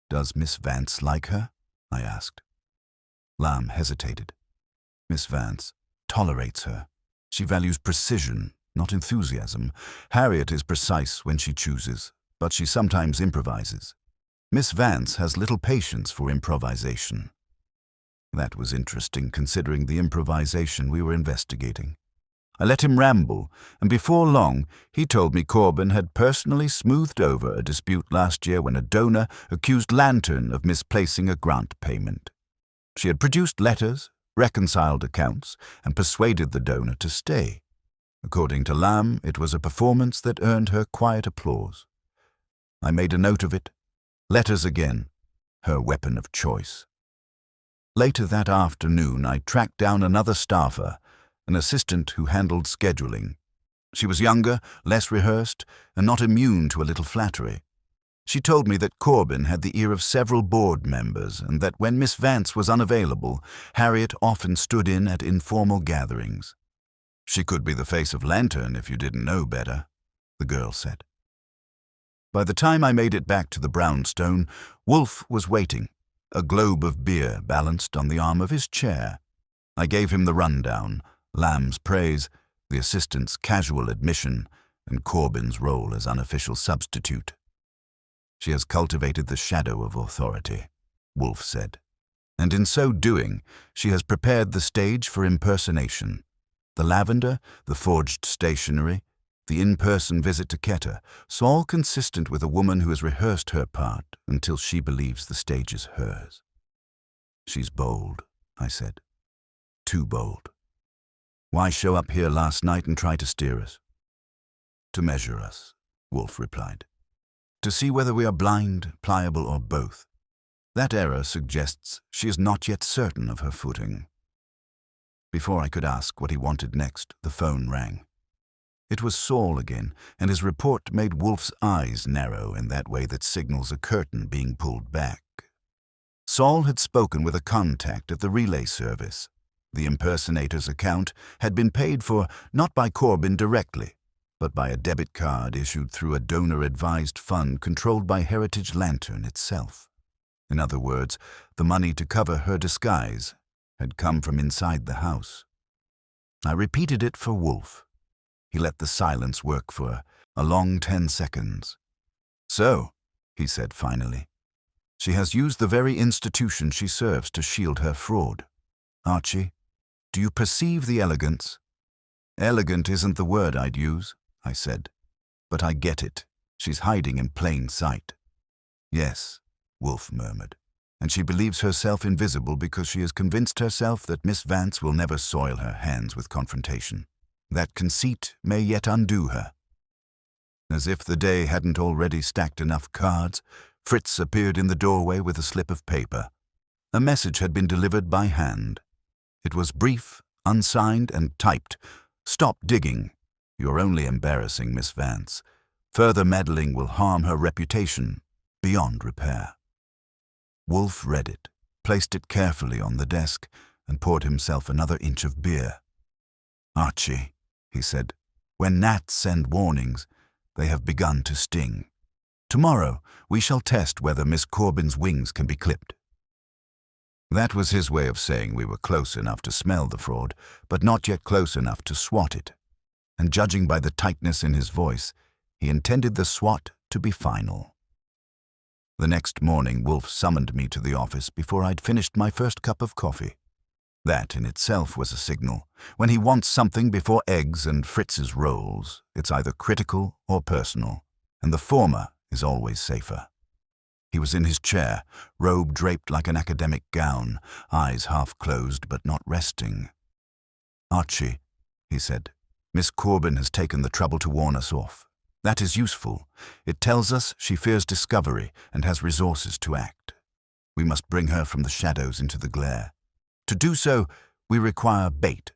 "Does Miss Vance like her?" I asked. Lamb hesitated. "Miss Vance tolerates her. She values precision, not enthusiasm. Harriet is precise when she chooses, but she sometimes improvises. Miss Vance has little patience for improvisation." That was interesting, considering the improvisation we were investigating. I let him ramble, and before long, he told me Corbin had personally smoothed over a dispute last year when a donor accused Lantern of misplacing a grant payment. She had produced letters, reconciled accounts, and persuaded the donor to stay. According to Lamb, it was a performance that earned her quiet applause. I made a note of it. Letters again, her weapon of choice. Later that afternoon, I tracked down another staffer, an assistant who handled scheduling. She was younger, less rehearsed, and not immune to a little flattery. She told me that Corbin had the ear of several board members and that when Miss Vance was unavailable, Harriet often stood in at informal gatherings. "She could be the face of Lantern if you didn't know better," the girl said. By the time I made it back to the brownstone, Wolfe was waiting, a globe of beer balanced on the arm of his chair. I gave him the rundown, Lamb's praise, the assistant's casual admission, and Corbin's role as unofficial substitute. "She has cultivated the shadow of authority," Wolfe said. "And in so doing, she has prepared the stage for impersonation. The lavender, the forged stationery, the in-person visit to Ketter, so all consistent with a woman who has rehearsed her part until she believes the stage is hers." "She's bold," I said. "Too bold. Why show up here last night and try to steer us?" "To measure us," Wolfe replied. "To see whether we are blind, pliable, or both. That error suggests she is not yet certain of her footing." Before I could ask what he wanted next, the phone rang. It was Saul again, and his report made Wolfe's eyes narrow in that way that signals a curtain being pulled back. Saul had spoken with a contact at the relay service. The impersonator's account had been paid for not by Corbin directly, but by a debit card issued through a donor-advised fund controlled by Heritage Lantern itself. In other words, the money to cover her disguise had come from inside the house. I repeated it for Wolfe. He let the silence work for a long 10 seconds. "So," he said finally, "she has used the very institution she serves to shield her fraud. Archie, do you perceive the elegance?" "Elegant isn't the word I'd use," I said. "But I get it. She's hiding in plain sight." "Yes," Wolfe murmured. "And she believes herself invisible because she has convinced herself that Miss Vance will never soil her hands with confrontation. That conceit may yet undo her." As if the day hadn't already stacked enough cards, Fritz appeared in the doorway with a slip of paper. A message had been delivered by hand. It was brief, unsigned, and typed. "Stop digging. You're only embarrassing Miss Vance. Further meddling will harm her reputation beyond repair." Wolfe read it, placed it carefully on the desk, and poured himself another inch of beer. "Archie," he said, "when gnats send warnings, they have begun to sting. Tomorrow we shall test whether Miss Corbin's wings can be clipped." That was his way of saying we were close enough to smell the fraud, but not yet close enough to swat it. And judging by the tightness in his voice, He intended the swat to be final. The next morning, Wolfe summoned me to the office before I'd finished my first cup of coffee. That in itself was a signal. When he wants something before eggs and Fritz's rolls, it's either critical or personal, and the former is always safer. He was in his chair, robe draped like an academic gown, eyes half closed but not resting. "Archie," he said, "Miss Corbin has taken the trouble to warn us off. That is useful. It tells us she fears discovery and has resources to act. We must bring her from the shadows into the glare. To do so, we require bait.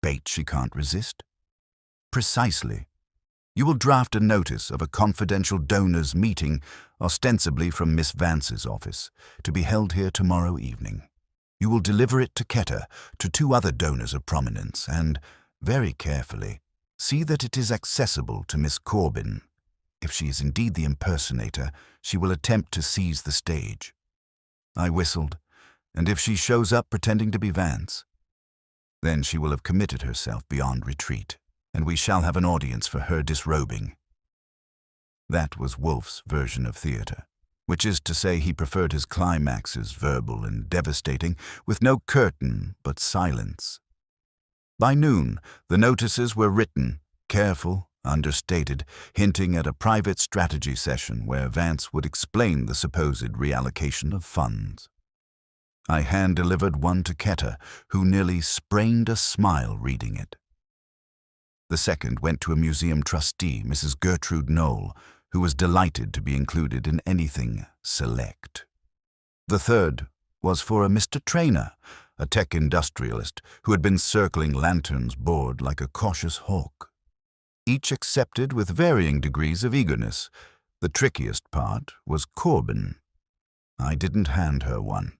Bait she can't resist? Precisely. You will draft a notice of a confidential donors' meeting, ostensibly from Miss Vance's office, to be held here tomorrow evening. You will deliver it to Ketter, to 2 other donors of prominence, and, very carefully, see that it is accessible to Miss Corbin. If she is indeed the impersonator, she will attempt to seize the stage." I whistled. "And if she shows up pretending to be Vance? Then she will have committed herself beyond retreat, and we shall have an audience for her disrobing." That was Wolfe's version of theater, which is to say he preferred his climaxes verbal and devastating, with no curtain but silence. By noon, the notices were written, careful, understated, hinting at a private strategy session where Vance would explain the supposed reallocation of funds. I hand-delivered one to Ketter, who nearly sprained a smile reading it. The second went to a museum trustee, Mrs. Gertrude Knoll, who was delighted to be included in anything select. The third was for a Mr. Traynor, a tech industrialist who had been circling Lantern's board like a cautious hawk. Each accepted with varying degrees of eagerness. The trickiest part was Corbin. I didn't hand her one.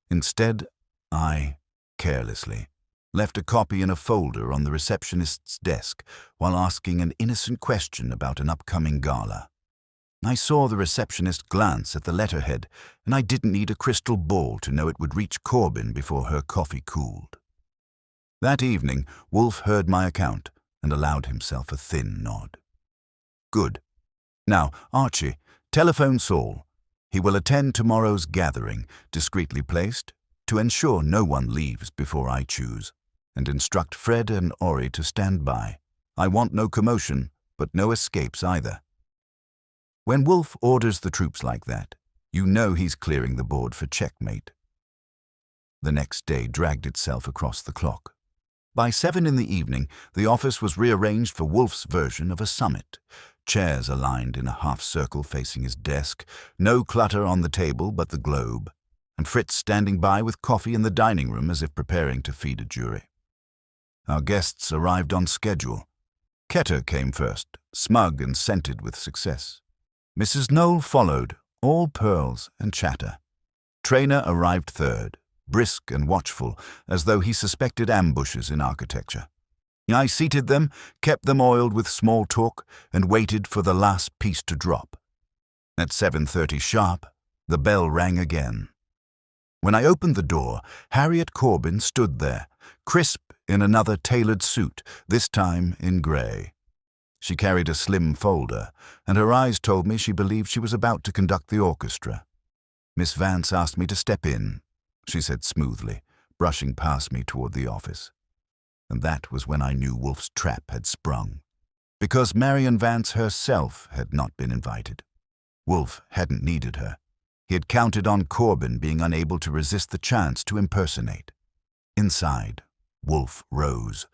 Instead, I, carelessly, left a copy in a folder on the receptionist's desk while asking an innocent question about an upcoming gala. I saw the receptionist glance at the letterhead, and I didn't need a crystal ball to know it would reach Corbin before her coffee cooled. That evening, Wolfe heard my account and allowed himself a thin nod. "Good. Now, Archie, telephone Saul. He will attend tomorrow's gathering, discreetly placed, to ensure no one leaves before I choose, and instruct Fred and Ori to stand by. I want no commotion, but no escapes either." When Wolfe orders the troops like that, you know he's clearing the board for checkmate. The next day dragged itself across the clock. By 7 in the evening, the office was rearranged for Wolfe's version of a summit. Chairs aligned in a half-circle facing his desk, no clutter on the table but the globe, and Fritz standing by with coffee in the dining room as if preparing to feed a jury. Our guests arrived on schedule. Ketter came first, smug and scented with success. Mrs. Knoll followed, all pearls and chatter. Traynor arrived third, brisk and watchful, as though he suspected ambushes in architecture. I seated them, kept them oiled with small talk, and waited for the last piece to drop. At 7:30 sharp, the bell rang again. When I opened the door, Harriet Corbin stood there, crisp in another tailored suit, this time in grey. She carried a slim folder, and her eyes told me she believed she was about to conduct the orchestra. "Miss Vance asked me to step in," she said smoothly, brushing past me toward the office. And that was when I knew Wolfe's trap had sprung, because Marion Vance herself had not been invited. Wolfe hadn't needed her. He had counted on Corbin being unable to resist the chance to impersonate. Inside, Wolfe rose,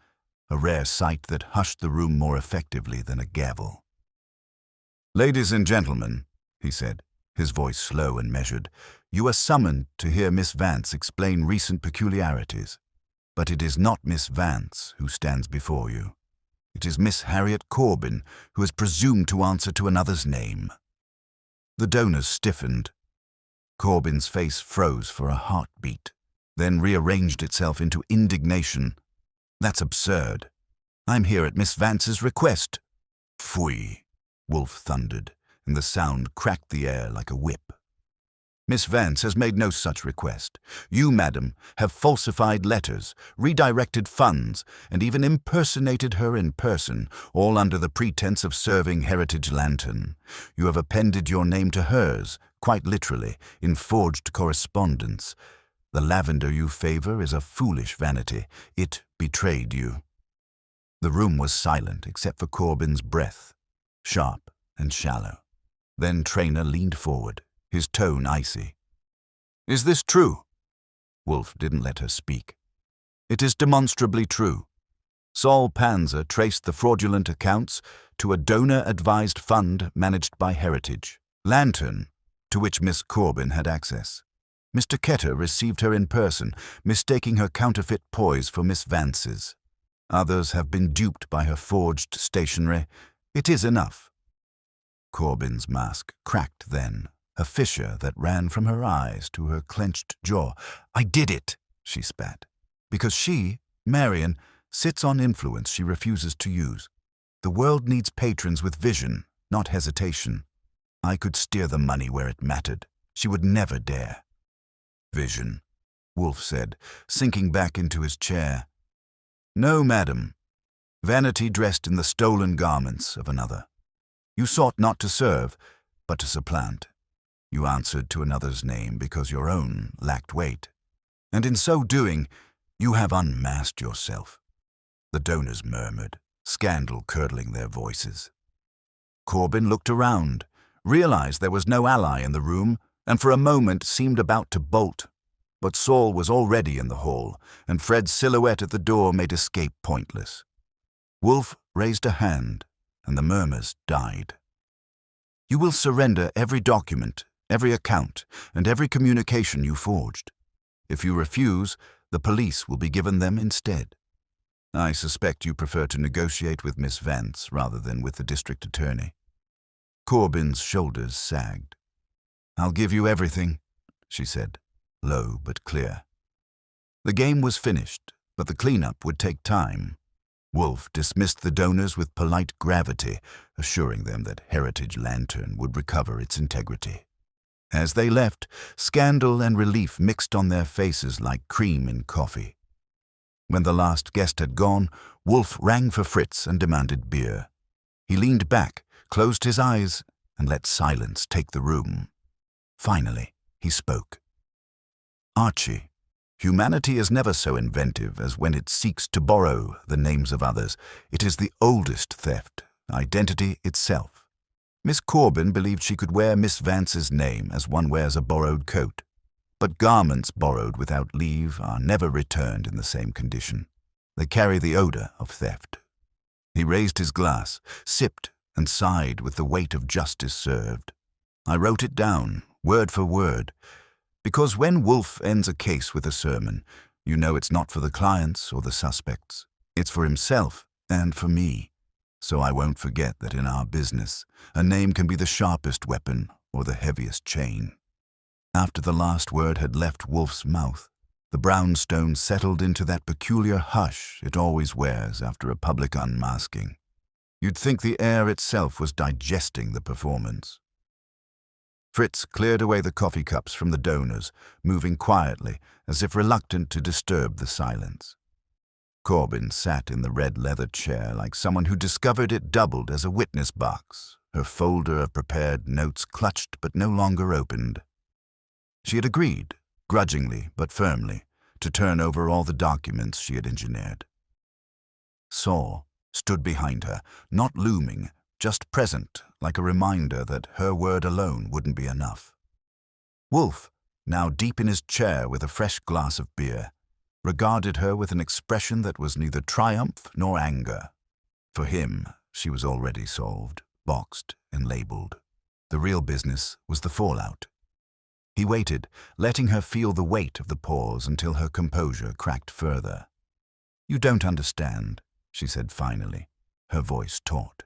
a rare sight that hushed the room more effectively than a gavel. "Ladies and gentlemen," he said, his voice slow and measured, "you are summoned to hear Miss Vance explain recent peculiarities. But it is not Miss Vance who stands before you. It is Miss Harriet Corbin who has presumed to answer to another's name." The donors stiffened. Corbin's face froze for a heartbeat, then rearranged itself into indignation. "That's absurd. I'm here at Miss Vance's request." "Pfui," Wolfe thundered, and the sound cracked the air like a whip. Miss Vance has made no such request. You, madam, have falsified letters, redirected funds, and even impersonated her in person, all under the pretense of serving Heritage Lantern. You have appended your name to hers, quite literally, in forged correspondence. The lavender you favor is a foolish vanity. It betrayed you. The room was silent except for Corbin's breath, sharp and shallow. Then Traynor leaned forward, his tone icy. "Is this true?" Wolfe didn't let her speak. "It is demonstrably true. Saul Panzer traced the fraudulent accounts to a donor-advised fund managed by Heritage Lantern, to which Miss Corbin had access. Mr. Ketter received her in person, mistaking her counterfeit poise for Miss Vance's. Others have been duped by her forged stationery. It is enough." Corbin's mask cracked then, a fissure that ran from her eyes to her clenched jaw. "I did it," she spat. "Because she, Marion, sits on influence she refuses to use. The world needs patrons with vision, not hesitation. I could steer the money where it mattered. She would never dare." "Vision," Wolfe said, sinking back into his chair. "No, madam. Vanity dressed in the stolen garments of another. You sought not to serve, but to supplant. You answered to another's name because your own lacked weight. And in so doing, you have unmasked yourself." The donors murmured, scandal curdling their voices. Corbin looked around, realized there was no ally in the room, and for a moment seemed about to bolt. But Saul was already in the hall, and Fred's silhouette at the door made escape pointless. Wolfe raised a hand, and the murmurs died. "You will surrender every document, every account, and every communication you forged. If you refuse, the police will be given them instead. I suspect you prefer to negotiate with Miss Vance rather than with the district attorney." Corbin's shoulders sagged. "I'll give you everything," she said, low but clear. The game was finished, but the cleanup would take time. Wolfe dismissed the donors with polite gravity, assuring them that Heritage Lantern would recover its integrity. As they left, scandal and relief mixed on their faces like cream in coffee. When the last guest had gone, Wolfe rang for Fritz and demanded beer. He leaned back, closed his eyes, and let silence take the room. Finally, he spoke. "Archie, humanity is never so inventive as when it seeks to borrow the names of others. It is the oldest theft, identity itself. Miss Corbin believed she could wear Miss Vance's name as one wears a borrowed coat. But garments borrowed without leave are never returned in the same condition. They carry the odor of theft." He raised his glass, sipped, and sighed with the weight of justice served. I wrote it down, word for word, because when Wolfe ends a case with a sermon, you know it's not for the clients or the suspects. It's for himself and for me. So I won't forget that in our business, a name can be the sharpest weapon or the heaviest chain. After the last word had left Wolfe's mouth, the brownstone settled into that peculiar hush it always wears after a public unmasking. You'd think the air itself was digesting the performance. Fritz cleared away the coffee cups from the donors, moving quietly, as if reluctant to disturb the silence. Corbin sat in the red leather chair like someone who discovered it doubled as a witness box, her folder of prepared notes clutched but no longer opened. She had agreed, grudgingly but firmly, to turn over all the documents she had engineered. Saul stood behind her, not looming, just present, like a reminder that her word alone wouldn't be enough. Wolfe, now deep in his chair with a fresh glass of beer, regarded her with an expression that was neither triumph nor anger. For him, she was already solved, boxed, and labeled. The real business was the fallout. He waited, letting her feel the weight of the pause until her composure cracked further. "You don't understand," she said finally, her voice taut.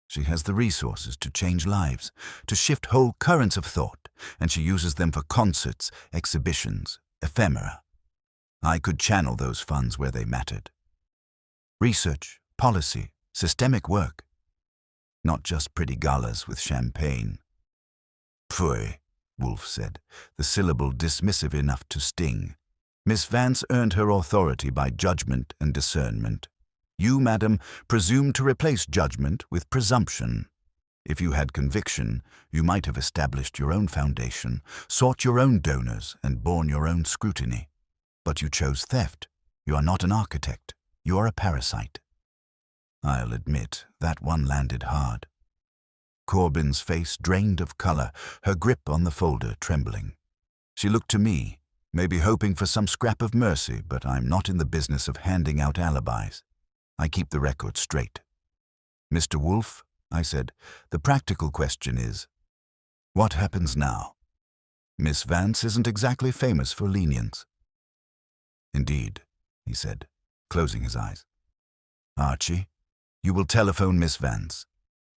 "She has the resources to change lives, to shift whole currents of thought, and she uses them for concerts, exhibitions, ephemera. I could channel those funds where they mattered. Research, policy, systemic work. Not just pretty galas with champagne." "Pfui," Wolfe said, the syllable dismissive enough to sting. Miss Vance earned her authority by judgment and discernment. You, madam, presume to replace judgment with presumption. If you had conviction, you might have established your own foundation, sought your own donors, and borne your own scrutiny. But you chose theft. You are not an architect. You are a parasite. I'll admit, that one landed hard. Corbyn's face drained of color, her grip on the folder trembling. She looked to me, maybe hoping for some scrap of mercy, but I'm not in the business of handing out alibis. I keep the record straight. Mr. Wolfe, I said, the practical question is, what happens now? Miss Vance isn't exactly famous for lenience. Indeed, he said, closing his eyes. Archie, you will telephone Miss Vance.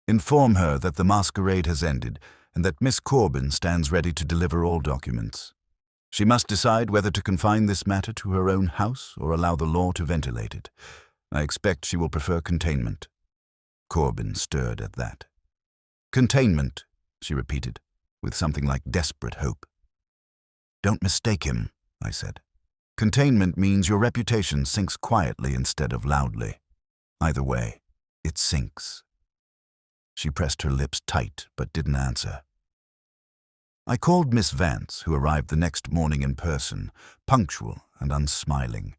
Inform her that the masquerade has ended and that Miss Corbyn stands ready to deliver all documents. She must decide whether to confine this matter to her own house or allow the law to ventilate it. I expect she will prefer containment. Corbyn stirred at that. Containment, she repeated, with something like desperate hope. Don't mistake him, I said. Containment means your reputation sinks quietly instead of loudly. Either way, it sinks. She pressed her lips tight but didn't answer. I called Miss Vance, who arrived the next morning in person, punctual and unsmiling.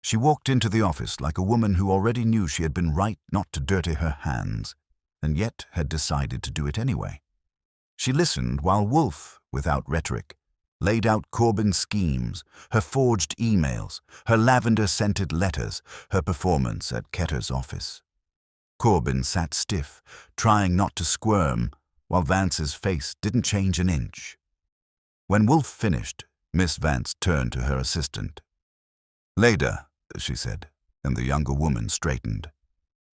She walked into the office like a woman who already knew she had been right not to dirty her hands, and yet had decided to do it anyway. She listened while Wolfe, without rhetoric, laid out Corbyn's schemes, her forged emails, her lavender-scented letters, her performance at Ketter's office. Corbyn sat stiff, trying not to squirm, while Vance's face didn't change an inch. When Wolfe finished, Miss Vance turned to her assistant. Later, she said, and the younger woman straightened.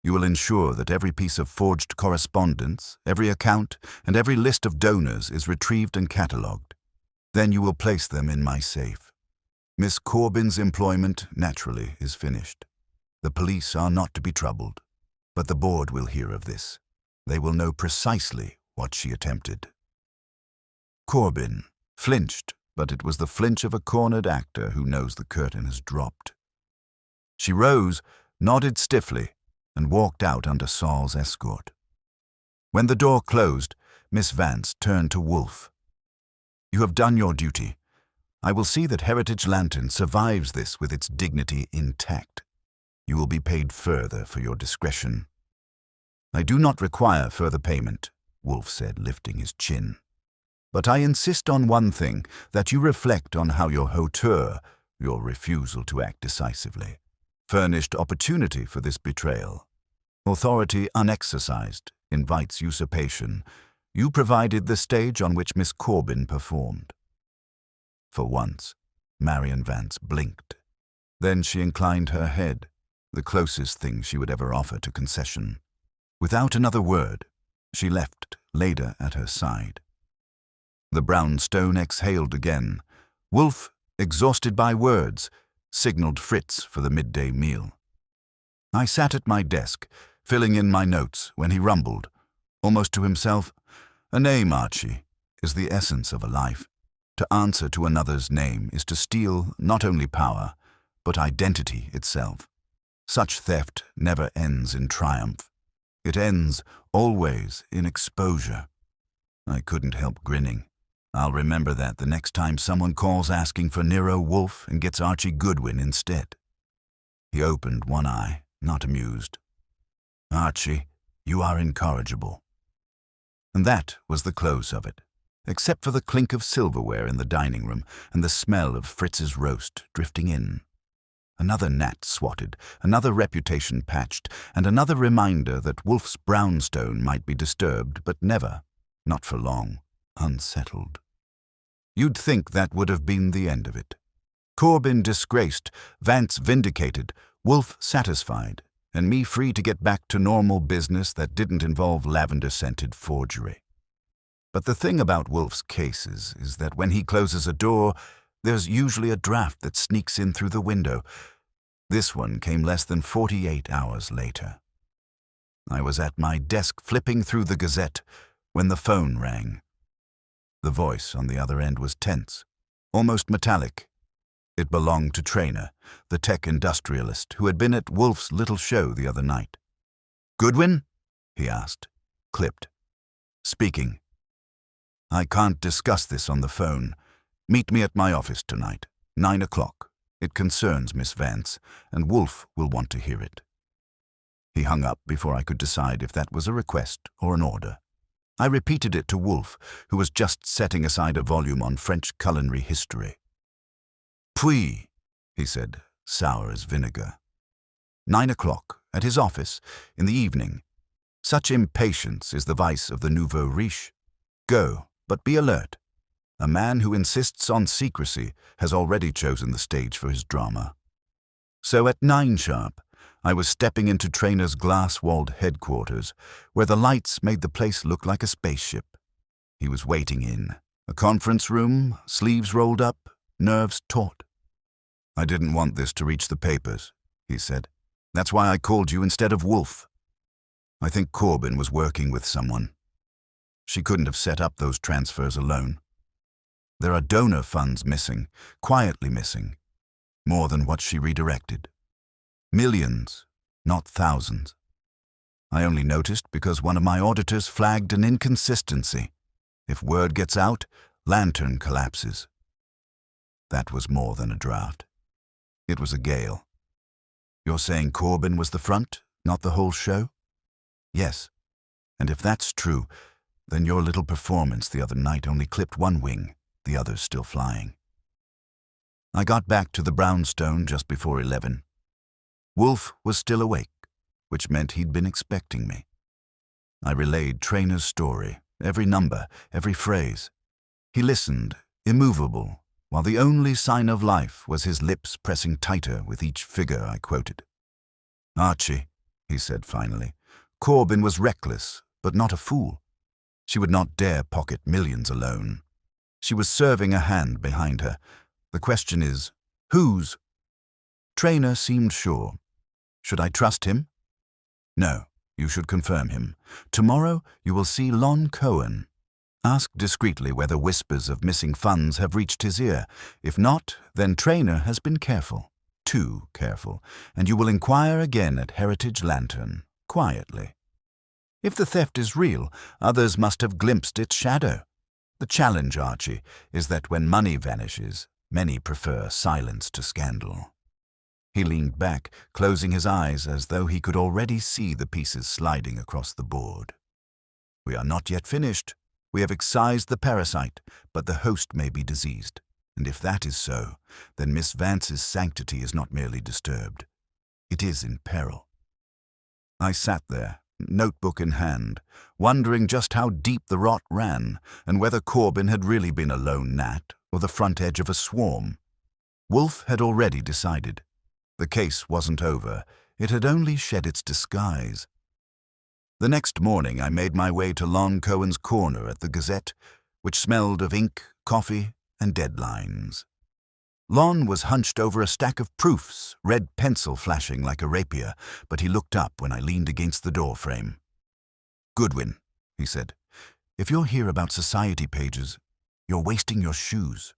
You will ensure that every piece of forged correspondence, every account, and every list of donors is retrieved and catalogued. Then you will place them in my safe. Miss Corbyn's employment, naturally, is finished. The police are not to be troubled, but the board will hear of this. They will know precisely what she attempted. Corbyn flinched, but it was the flinch of a cornered actor who knows the curtain has dropped. She rose, nodded stiffly, and walked out under Saul's escort. When the door closed, Miss Vance turned to Wolfe. You have done your duty. I will see that Heritage Lantern survives this with its dignity intact. You will be paid further for your discretion. I do not require further payment, Wolfe said, lifting his chin. But I insist on one thing, that you reflect on how your hauteur, your refusal to act decisively, furnished opportunity for this betrayal. Authority unexercised invites usurpation. You provided the stage on which Miss Corbyn performed. For once, Marion Vance blinked. Then she inclined her head, the closest thing she would ever offer to concession. Without another word, she left Leda at her side. The brownstone exhaled again. Wolfe, exhausted by words, signaled Fritz for the midday meal. I sat at my desk, filling in my notes, when he rumbled, almost to himself, A name, Archie, is the essence of a life. To answer to another's name is to steal not only power, but identity itself. Such theft never ends in triumph. It ends, always, in exposure. I couldn't help grinning. I'll remember that the next time someone calls asking for Nero Wolfe and gets Archie Goodwin instead. He opened one eye, not amused. Archie, you are incorrigible. And that was the close of it, except for the clink of silverware in the dining room and the smell of Fritz's roast drifting in. Another gnat swatted, another reputation patched, and another reminder that Wolfe's brownstone might be disturbed, but never, not for long, unsettled. You'd think that would have been the end of it. Corbyn disgraced, Vance vindicated, Wolfe satisfied, and me free to get back to normal business that didn't involve lavender-scented forgery. But the thing about Wolfe's cases is that when he closes a door, there's usually a draft that sneaks in through the window. This one came less than 48 hours later. I was at my desk flipping through the Gazette when the phone rang. The voice on the other end was tense, almost metallic. It belonged to Traynor, the tech industrialist who had been at Wolfe's little show the other night. "Goodwin?" he asked. Clipped. "Speaking. I can't discuss this on the phone. Meet me at my office tonight, 9 o'clock. It concerns Miss Vance, and Wolfe will want to hear it." He hung up before I could decide if that was a request or an order. I repeated it to Wolfe, who was just setting aside a volume on French culinary history. "Puis," he said, sour as vinegar. 9 o'clock, at his office, in the evening. Such impatience is the vice of the nouveau riche. Go, but be alert. A man who insists on secrecy has already chosen the stage for his drama. So at 9 sharp, I was stepping into Traynor's glass-walled headquarters, where the lights made the place look like a spaceship. He was waiting in a conference room, sleeves rolled up, nerves taut. "I didn't want this to reach the papers," he said. "That's why I called you instead of Wolfe. I think Corbin was working with someone. She couldn't have set up those transfers alone. There are donor funds missing, quietly missing, more than what she redirected. Millions, not thousands. I only noticed because one of my auditors flagged an inconsistency. If word gets out, Lantern collapses." That was more than a draft. It was a gale. "You're saying Corbin was the front, not the whole show?" "Yes. And if that's true, then your little performance the other night only clipped one wing, the other's still flying." I got back to the brownstone just before 11. Wolfe was still awake, which meant he'd been expecting me. I relayed Traynor's story, every number, every phrase. He listened, immovable, while the only sign of life was his lips pressing tighter with each figure I quoted. "Archie," he said finally, "Corbin was reckless, but not a fool. She would not dare pocket millions alone. She was serving a hand behind her. The question is, whose?" Traynor seemed sure. "Should I trust him?" "No, you should confirm him. Tomorrow you will see Lon Cohen. Ask discreetly whether whispers of missing funds have reached his ear. If not, then Traynor has been careful, too careful, and you will inquire again at Heritage Lantern, quietly. If the theft is real, others must have glimpsed its shadow. The challenge, Archie, is that when money vanishes, many prefer silence to scandal." He leaned back, closing his eyes as though he could already see the pieces sliding across the board. "We are not yet finished. We have excised the parasite, but the host may be diseased. And if that is so, then Miss Vance's sanctity is not merely disturbed. It is in peril." I sat there, notebook in hand, wondering just how deep the rot ran and whether Corbin had really been a lone gnat or the front edge of a swarm. Wolfe had already decided. The case wasn't over. It had only shed its disguise. The next morning I made my way to Lon Cohen's corner at the Gazette, which smelled of ink, coffee, and deadlines. Lon was hunched over a stack of proofs, red pencil flashing like a rapier, but he looked up when I leaned against the door frame. "Goodwin," he said, "if you're here about society pages, you're wasting your shoes."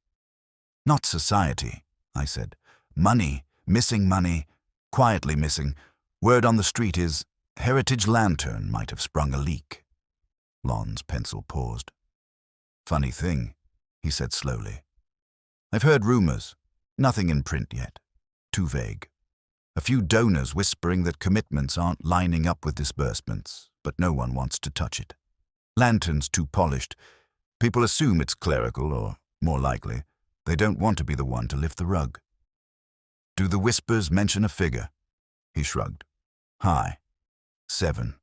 "Not society," I said. "Money, missing money, quietly missing. Word on the street is, Heritage Lantern might have sprung a leak." Lon's pencil paused. "Funny thing," he said slowly. "I've heard rumors. Nothing in print yet. Too vague. A few donors whispering that commitments aren't lining up with disbursements, but no one wants to touch it. Lantern's too polished. People assume it's clerical, or, more likely, they don't want to be the one to lift the rug." "Do the whispers mention a figure?" He shrugged. "High. 7.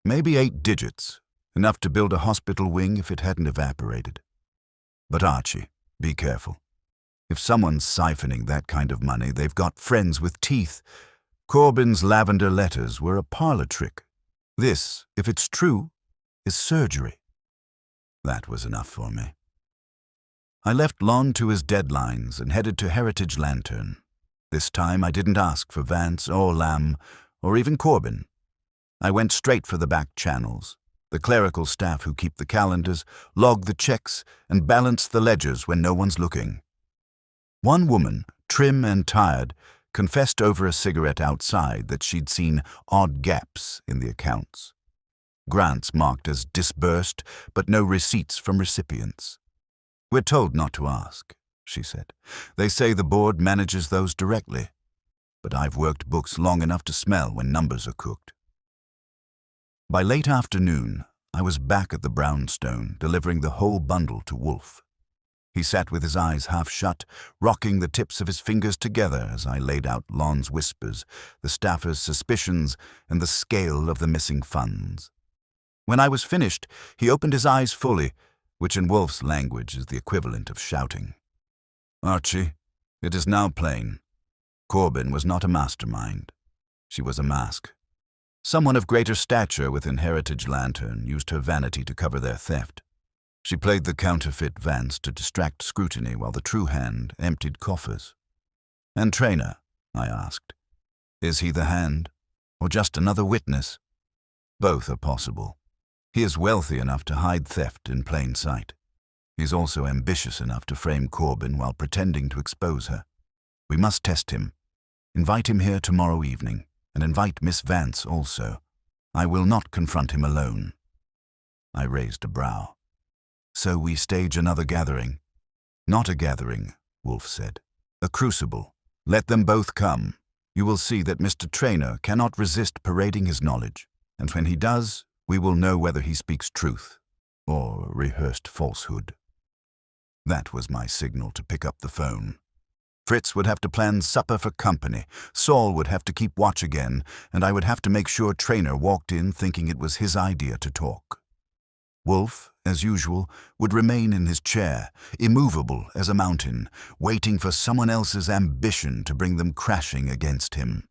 Maybe 8 digits. Enough to build a hospital wing if it hadn't evaporated. But Archie, be careful. If someone's siphoning that kind of money, they've got friends with teeth. Corbin's lavender letters were a parlor trick. This, if it's true, is surgery." That was enough for me. I left Lon to his deadlines and headed to Heritage Lantern. This time I didn't ask for Vance or Lamb or even Corbin. I went straight for the back channels, The clerical staff who keep the calendars, log the checks, and balance the ledgers when no one's looking. One woman, trim and tired, confessed over a cigarette outside that she'd seen odd gaps in the accounts. Grants marked as disbursed, but no receipts from recipients. "We're told not to ask," she said. "They say the board manages those directly. But I've worked books long enough to smell when numbers are cooked." By late afternoon, I was back at the brownstone, delivering the whole bundle to Wolfe. He sat with his eyes half shut, rocking the tips of his fingers together as I laid out Lon's whispers, the staffer's suspicions, and the scale of the missing funds. When I was finished, he opened his eyes fully, which in Wolfe's language is the equivalent of shouting. "Archie, it is now plain. Corbin was not a mastermind. She was a mask. Someone of greater stature within Heritage Lantern used her vanity to cover their theft. She played the counterfeit Vance to distract scrutiny while the true hand emptied coffers." "And Traynor?" I asked. "Is he the hand, or just another witness?" "Both are possible. He is wealthy enough to hide theft in plain sight. He's also ambitious enough to frame Corbin while pretending to expose her. We must test him. Invite him here tomorrow evening, and invite Miss Vance also. I will not confront him alone." I raised a brow. "So we stage another gathering?" "Not a gathering," Wolfe said. "A crucible. Let them both come. You will see that Mr. Traynor cannot resist parading his knowledge, and when he does, we will know whether he speaks truth or rehearsed falsehood." That was my signal to pick up the phone. Fritz would have to plan supper for company, Saul would have to keep watch again, and I would have to make sure Traynor walked in thinking it was his idea to talk. Wolfe, as usual, would remain in his chair, immovable as a mountain, waiting for someone else's ambition to bring them crashing against him.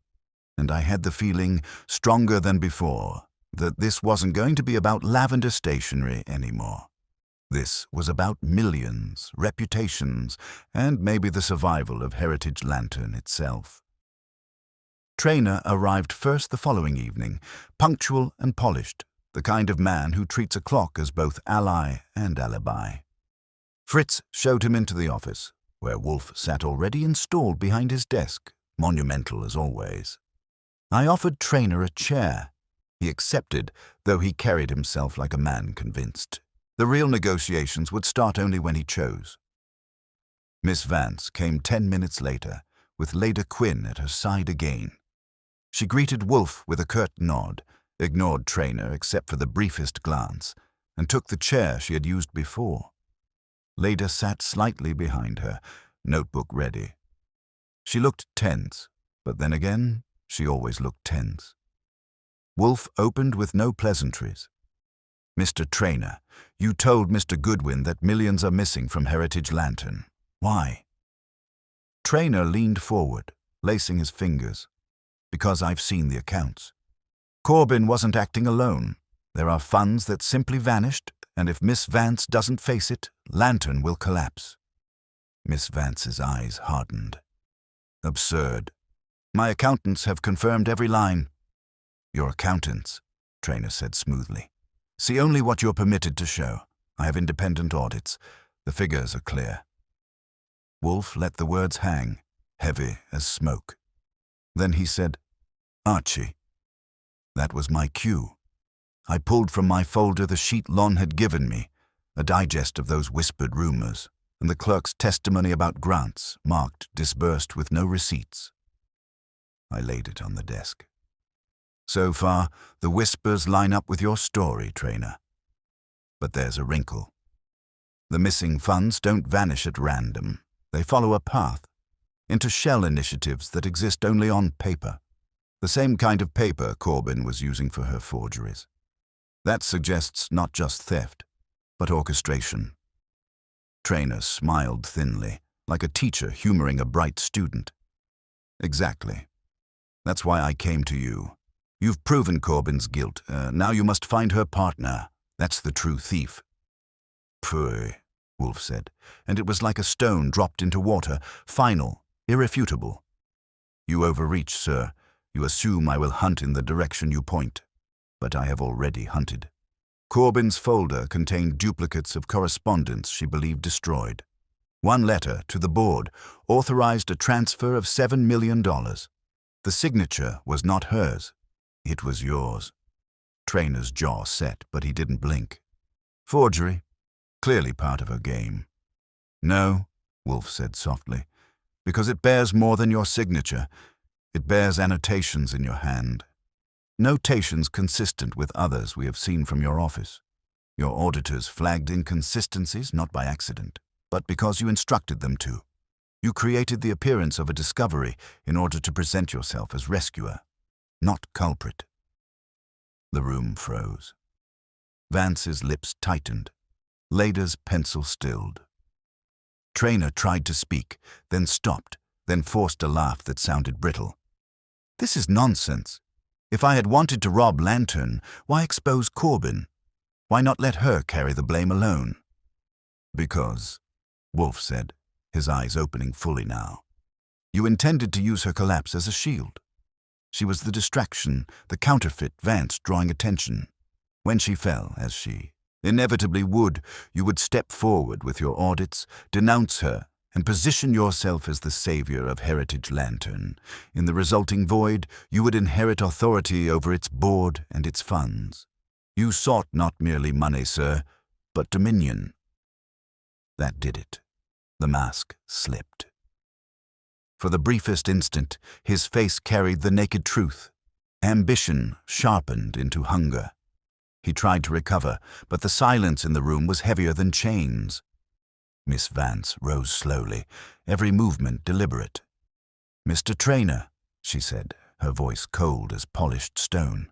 And I had the feeling, stronger than before, that this wasn't going to be about lavender stationery anymore. This was about millions, reputations, and maybe the survival of Heritage Lantern itself. Traynor arrived first the following evening, punctual and polished, the kind of man who treats a clock as both ally and alibi. Fritz showed him into the office, where Wolfe sat already installed behind his desk, monumental as always. I offered Traynor a chair. He accepted, though he carried himself like a man convinced. The real negotiations would start only when he chose. Miss Vance came 10 minutes later, with Leda Quinn at her side again. She greeted Wolfe with a curt nod, ignored Traynor except for the briefest glance, and took the chair she had used before. Leda sat slightly behind her, notebook ready. She looked tense, but then again, she always looked tense. Wolfe opened with no pleasantries. "Mr. Traynor, you told Mr. Goodwin that millions are missing from Heritage Lantern. Why?" Traynor leaned forward, lacing his fingers. "Because I've seen the accounts. Corbin wasn't acting alone. There are funds that simply vanished, and if Miss Vance doesn't face it, Lantern will collapse." Miss Vance's eyes hardened. "Absurd. My accountants have confirmed every line." "Your accountants," Traynor said smoothly. "See only what you're permitted to show. I have independent audits. The figures are clear." Wolfe let the words hang, heavy as smoke. Then he said, "Archie." That was my cue. I pulled from my folder the sheet Lon had given me, a digest of those whispered rumors, and the clerk's testimony about grants, marked disbursed with no receipts. I laid it on the desk. "So far, the whispers line up with your story, Traynor. But there's a wrinkle. The missing funds don't vanish at random. They follow a path, into shell initiatives that exist only on paper. The same kind of paper Corbin was using for her forgeries. That suggests not just theft, but orchestration." Traynor smiled thinly, like a teacher humoring a bright student. "Exactly. That's why I came to you. You've proven Corbin's guilt. Now you must find her partner. That's the true thief." "Pooh," Wolfe said, and it was like a stone dropped into water, final, irrefutable. "You overreach, sir. You assume I will hunt in the direction you point. But I have already hunted. Corbyn's folder contained duplicates of correspondence she believed destroyed. One letter to the board authorized a transfer of $7 million. The signature was not hers. It was yours. Trainor's jaw set, but he didn't blink. Forgery. Clearly part of her game. No, Wolfe said softly, because it bears more than your signature. It bears annotations in your hand. Notations consistent with others we have seen from your office. Your auditors flagged inconsistencies not by accident, but because you instructed them to. You created the appearance of a discovery in order to present yourself as rescuer, not culprit. The room froze. Vance's lips tightened. Lada's pencil stilled. Trainor tried to speak, then stopped, then forced a laugh that sounded brittle. This is nonsense. If I had wanted to rob Lantern, why expose Corbyn? Why not let her carry the blame alone? Because, Wolfe said, his eyes opening fully now, you intended to use her collapse as a shield. She was the distraction, the counterfeit Vance drawing attention. When she fell, as she inevitably would, you would step forward with your audits, denounce her, and position yourself as the savior of Heritage Lantern. In the resulting void, you would inherit authority over its board and its funds. You sought not merely money, sir, but dominion. That did it. The mask slipped. For the briefest instant, his face carried the naked truth. Ambition sharpened into hunger. He tried to recover, but the silence in the room was heavier than chains. Miss Vance rose slowly, every movement deliberate. "Mr. Trainor," she said, her voice cold as polished stone,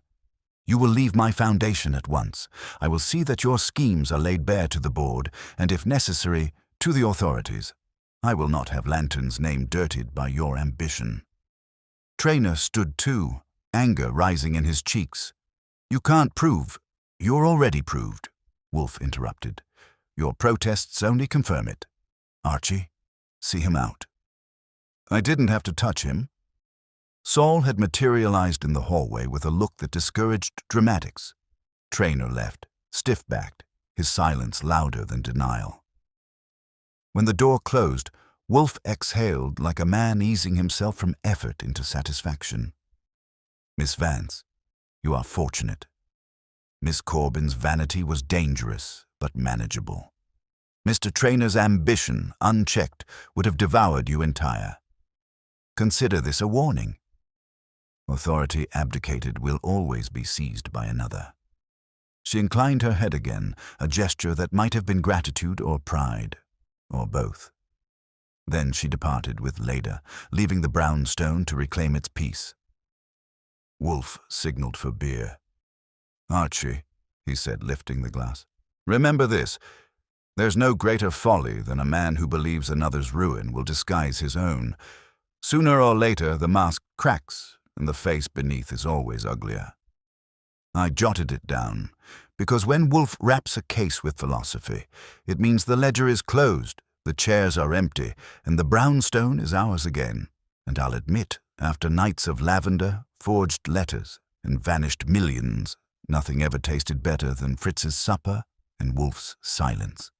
"you will leave my foundation at once. I will see that your schemes are laid bare to the board, and if necessary, to the authorities. I will not have Lantern's name dirtied by your ambition." Trainor stood too, anger rising in his cheeks. "You can't prove. You're already proved," Wolfe interrupted. "Your protests only confirm it. Archie, see him out." I didn't have to touch him. Saul had materialized in the hallway with a look that discouraged dramatics. Trainor left, stiff-backed, his silence louder than denial. When the door closed, Wolfe exhaled like a man easing himself from effort into satisfaction. "Miss Vance, you are fortunate. Miss Corbyn's vanity was dangerous, but manageable. Mr. Trainor's ambition, unchecked, would have devoured you entire. Consider this a warning. Authority abdicated will always be seized by another." She inclined her head again, a gesture that might have been gratitude or pride, or both. Then she departed with Lada, leaving the brownstone to reclaim its peace. Wolfe signaled for beer. "Archie," he said, lifting the glass, "remember this. There's no greater folly than a man who believes another's ruin will disguise his own. Sooner or later, the mask cracks, and the face beneath is always uglier." I jotted it down, because when Wolfe wraps a case with philosophy, it means the ledger is closed, the chairs are empty, and the brownstone is ours again. And I'll admit, after nights of lavender, forged letters, and vanished millions, nothing ever tasted better than Fritz's supper and Wolfe's silence.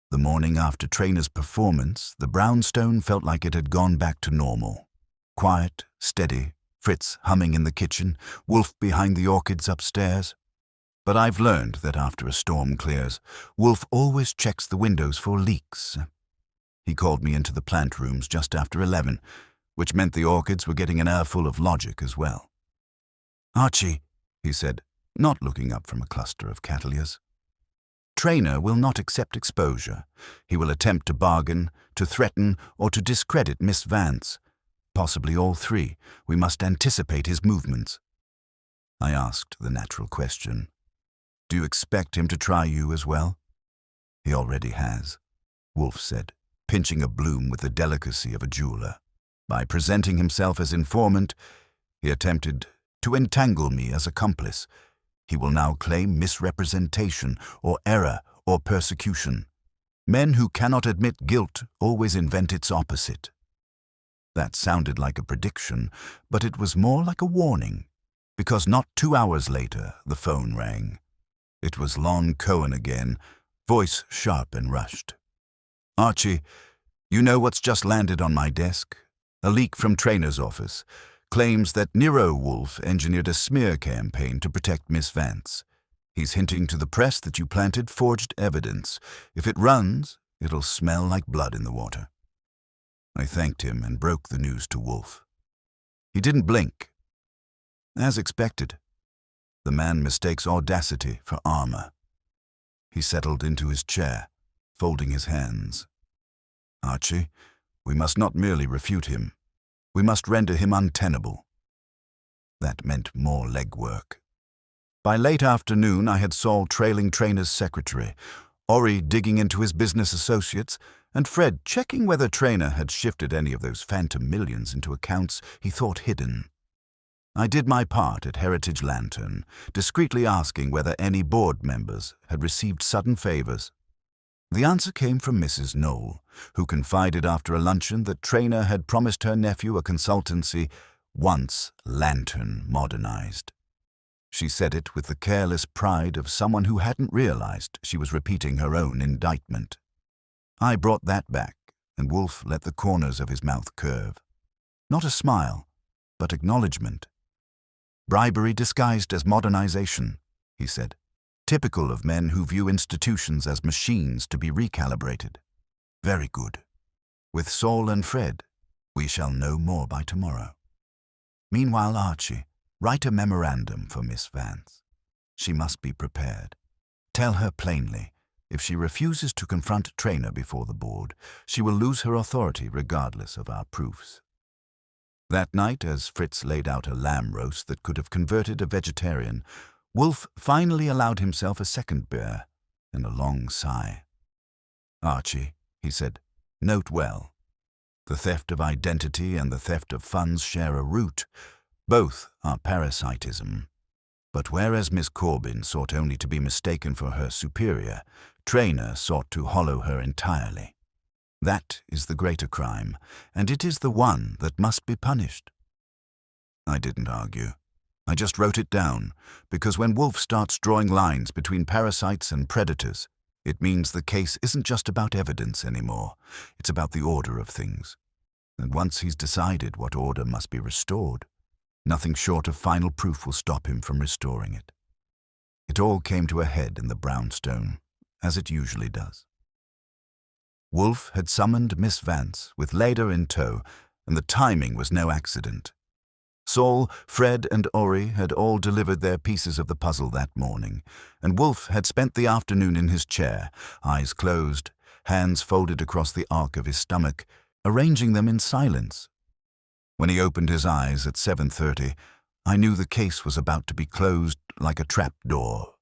The morning after Trainor's performance, the brownstone felt like it had gone back to normal. Quiet, steady, Fritz humming in the kitchen, Wolfe behind the orchids upstairs. But I've learned that after a storm clears, Wolfe always checks the windows for leaks. He called me into the plant rooms just after 11, which meant the orchids were getting an airful of logic as well. "Archie," he said, not looking up from a cluster of cattleyas, "Trainor will not accept exposure. He will attempt to bargain, to threaten, or to discredit Miss Vance. Possibly all three. We must anticipate his movements." I asked the natural question. "Do you expect him to try you as well?" "He already has," Wolfe said, pinching a bloom with the delicacy of a jeweler. "By presenting himself as informant, he attempted to entangle me as accomplice. He will now claim misrepresentation or error or persecution. Men who cannot admit guilt always invent its opposite." That sounded like a prediction, but it was more like a warning, because not 2 hours later the phone rang. It was Lon Cohen again, voice sharp and rushed. "Archie, you know what's just landed on my desk? A leak from Trainer's office claims that Nero Wolfe engineered a smear campaign to protect Miss Vance. He's hinting to the press that you planted forged evidence. If it runs, it'll smell like blood in the water." I thanked him and broke the news to Wolfe. He didn't blink. As expected, the man mistakes audacity for armor. He settled into his chair, folding his hands. "Archie, we must not merely refute him. We must render him untenable." That meant more legwork. By late afternoon, I had Saul trailing Trainer's secretary, Ori digging into his business associates, and Fred checking whether Trainer had shifted any of those phantom millions into accounts he thought hidden. I did my part at Heritage Lantern, discreetly asking whether any board members had received sudden favors. The answer came from Mrs. Knoll, who confided after a luncheon that Trainer had promised her nephew a consultancy once Lantern modernized. She said it with the careless pride of someone who hadn't realized she was repeating her own indictment. I brought that back, and Wolfe let the corners of his mouth curve. Not a smile, but acknowledgement. "Bribery disguised as modernization," he said, "typical of men who view institutions as machines to be recalibrated. Very good. With Saul and Fred, we shall know more by tomorrow. Meanwhile, Archie, write a memorandum for Miss Vance. She must be prepared. Tell her plainly, if she refuses to confront Trainer before the board, she will lose her authority regardless of our proofs." That night, as Fritz laid out a lamb roast that could have converted a vegetarian, Wolfe finally allowed himself a second beer and a long sigh. "Archie," he said, "note well. The theft of identity and the theft of funds share a root. Both are parasitism. But whereas Miss Corbin sought only to be mistaken for her superior, Trainer sought to hollow her entirely. That is the greater crime, and it is the one that must be punished." I didn't argue. I just wrote it down, because when Wolfe starts drawing lines between parasites and predators, it means the case isn't just about evidence anymore. It's about the order of things. And once he's decided what order must be restored, nothing short of final proof will stop him from restoring it. It all came to a head in the brownstone, as it usually does. Wolfe had summoned Miss Vance with Leda in tow, and the timing was no accident. Saul, Fred, and Ori had all delivered their pieces of the puzzle that morning, and Wolfe had spent the afternoon in his chair, eyes closed, hands folded across the arc of his stomach, arranging them in silence. When he opened his eyes at 7:30, I knew the case was about to be closed like a trap door.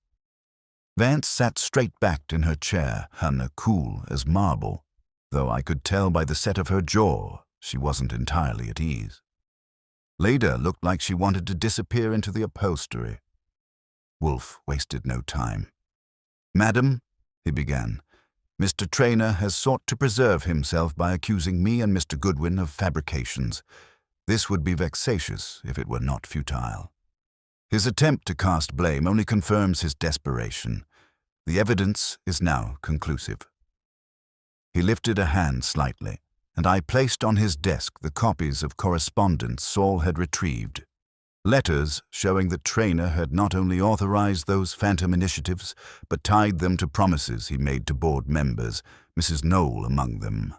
Vance sat straight-backed in her chair, Hannah cool as marble, though I could tell by the set of her jaw she wasn't entirely at ease. Leda looked like she wanted to disappear into the upholstery. Wolfe wasted no time. "Madam," he began, "Mr. Trainer has sought to preserve himself by accusing me and Mr. Goodwin of fabrications. This would be vexatious if it were not futile. His attempt to cast blame only confirms his desperation. The evidence is now conclusive." He lifted a hand slightly, and I placed on his desk the copies of correspondence Saul had retrieved. Letters showing that Trainer had not only authorized those phantom initiatives, but tied them to promises he made to board members, Mrs. Knoll among them.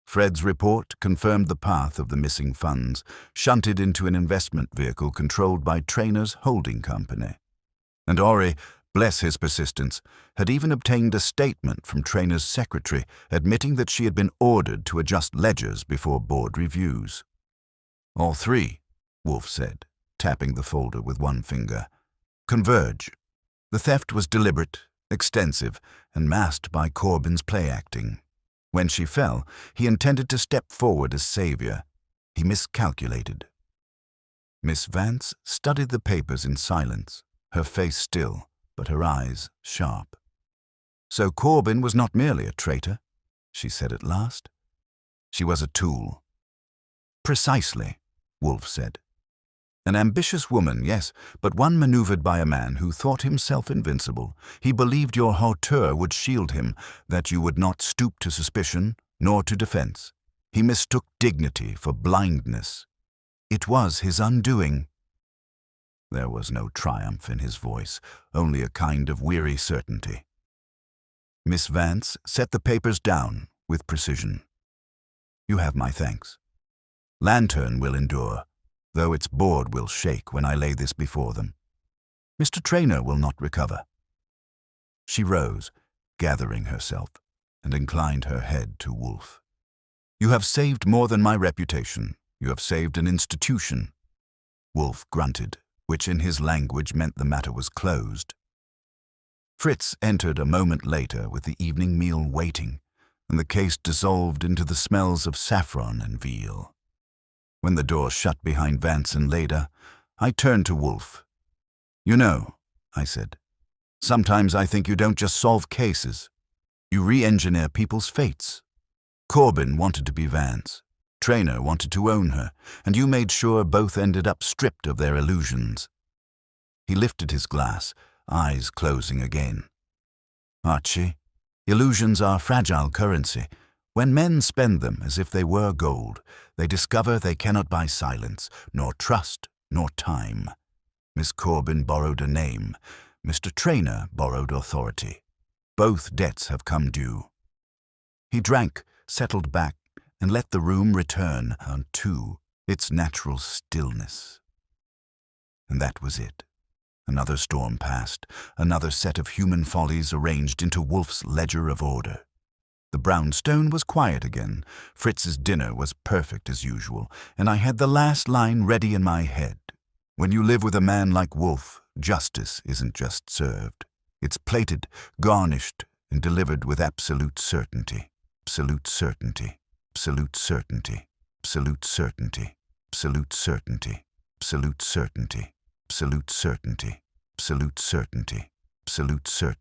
Fred's report confirmed the path of the missing funds, shunted into an investment vehicle controlled by Trainer's holding company. And Ori, bless his persistence, had even obtained a statement from Trainer's secretary admitting that she had been ordered to adjust ledgers before board reviews. "All three," Wolfe said, tapping the folder with one finger, "converge. The theft was deliberate, extensive, and masked by Corbin's play-acting. When she fell, he intended to step forward as savior. He miscalculated." Miss Vance studied the papers in silence, her face still, but her eyes sharp. "So Corbin was not merely a traitor," she said at last. "She was a tool." "Precisely," Wolfe said. An ambitious woman, yes, but one maneuvered by a man who thought himself invincible. He believed your hauteur would shield him, that you would not stoop to suspicion nor to defense. He mistook dignity for blindness. It was his undoing. There was no triumph in his voice, only a kind of weary certainty. Miss Vance set the papers down with precision. You have my thanks. Lantern will endure, though its board will shake when I lay this before them. Mr. Traynor will not recover. She rose, gathering herself, and inclined her head to Wolfe. You have saved more than my reputation. You have saved an institution. Wolfe grunted, which in his language meant the matter was closed. Fritz entered a moment later with the evening meal waiting, and the case dissolved into the smells of saffron and veal. When the door shut behind Vance and Leda, I turned to Wolfe. You know, I said, sometimes I think you don't just solve cases. You re-engineer people's fates. Corbin wanted to be Vance. Traynor wanted to own her, and you made sure both ended up stripped of their illusions. He lifted his glass, eyes closing again. Archie, illusions are fragile currency. When men spend them as if they were gold, they discover they cannot buy silence, nor trust, nor time. Miss Corbin borrowed a name. Mr. Traynor borrowed authority. Both debts have come due. He drank, settled back, and let the room return unto its natural stillness. And that was it. Another storm passed, another set of human follies arranged into Wolfe's ledger of order. The brownstone was quiet again. Fritz's dinner was perfect as usual, and I had the last line ready in my head. When you live with a man like Wolfe, justice isn't just served. It's plated, garnished, and delivered with absolute certainty. Absolute certainty. Absolute certainty. Absolute certainty. Absolute certainty. Absolute certainty. Absolute certainty. Absolute certainty. Absolute certainty.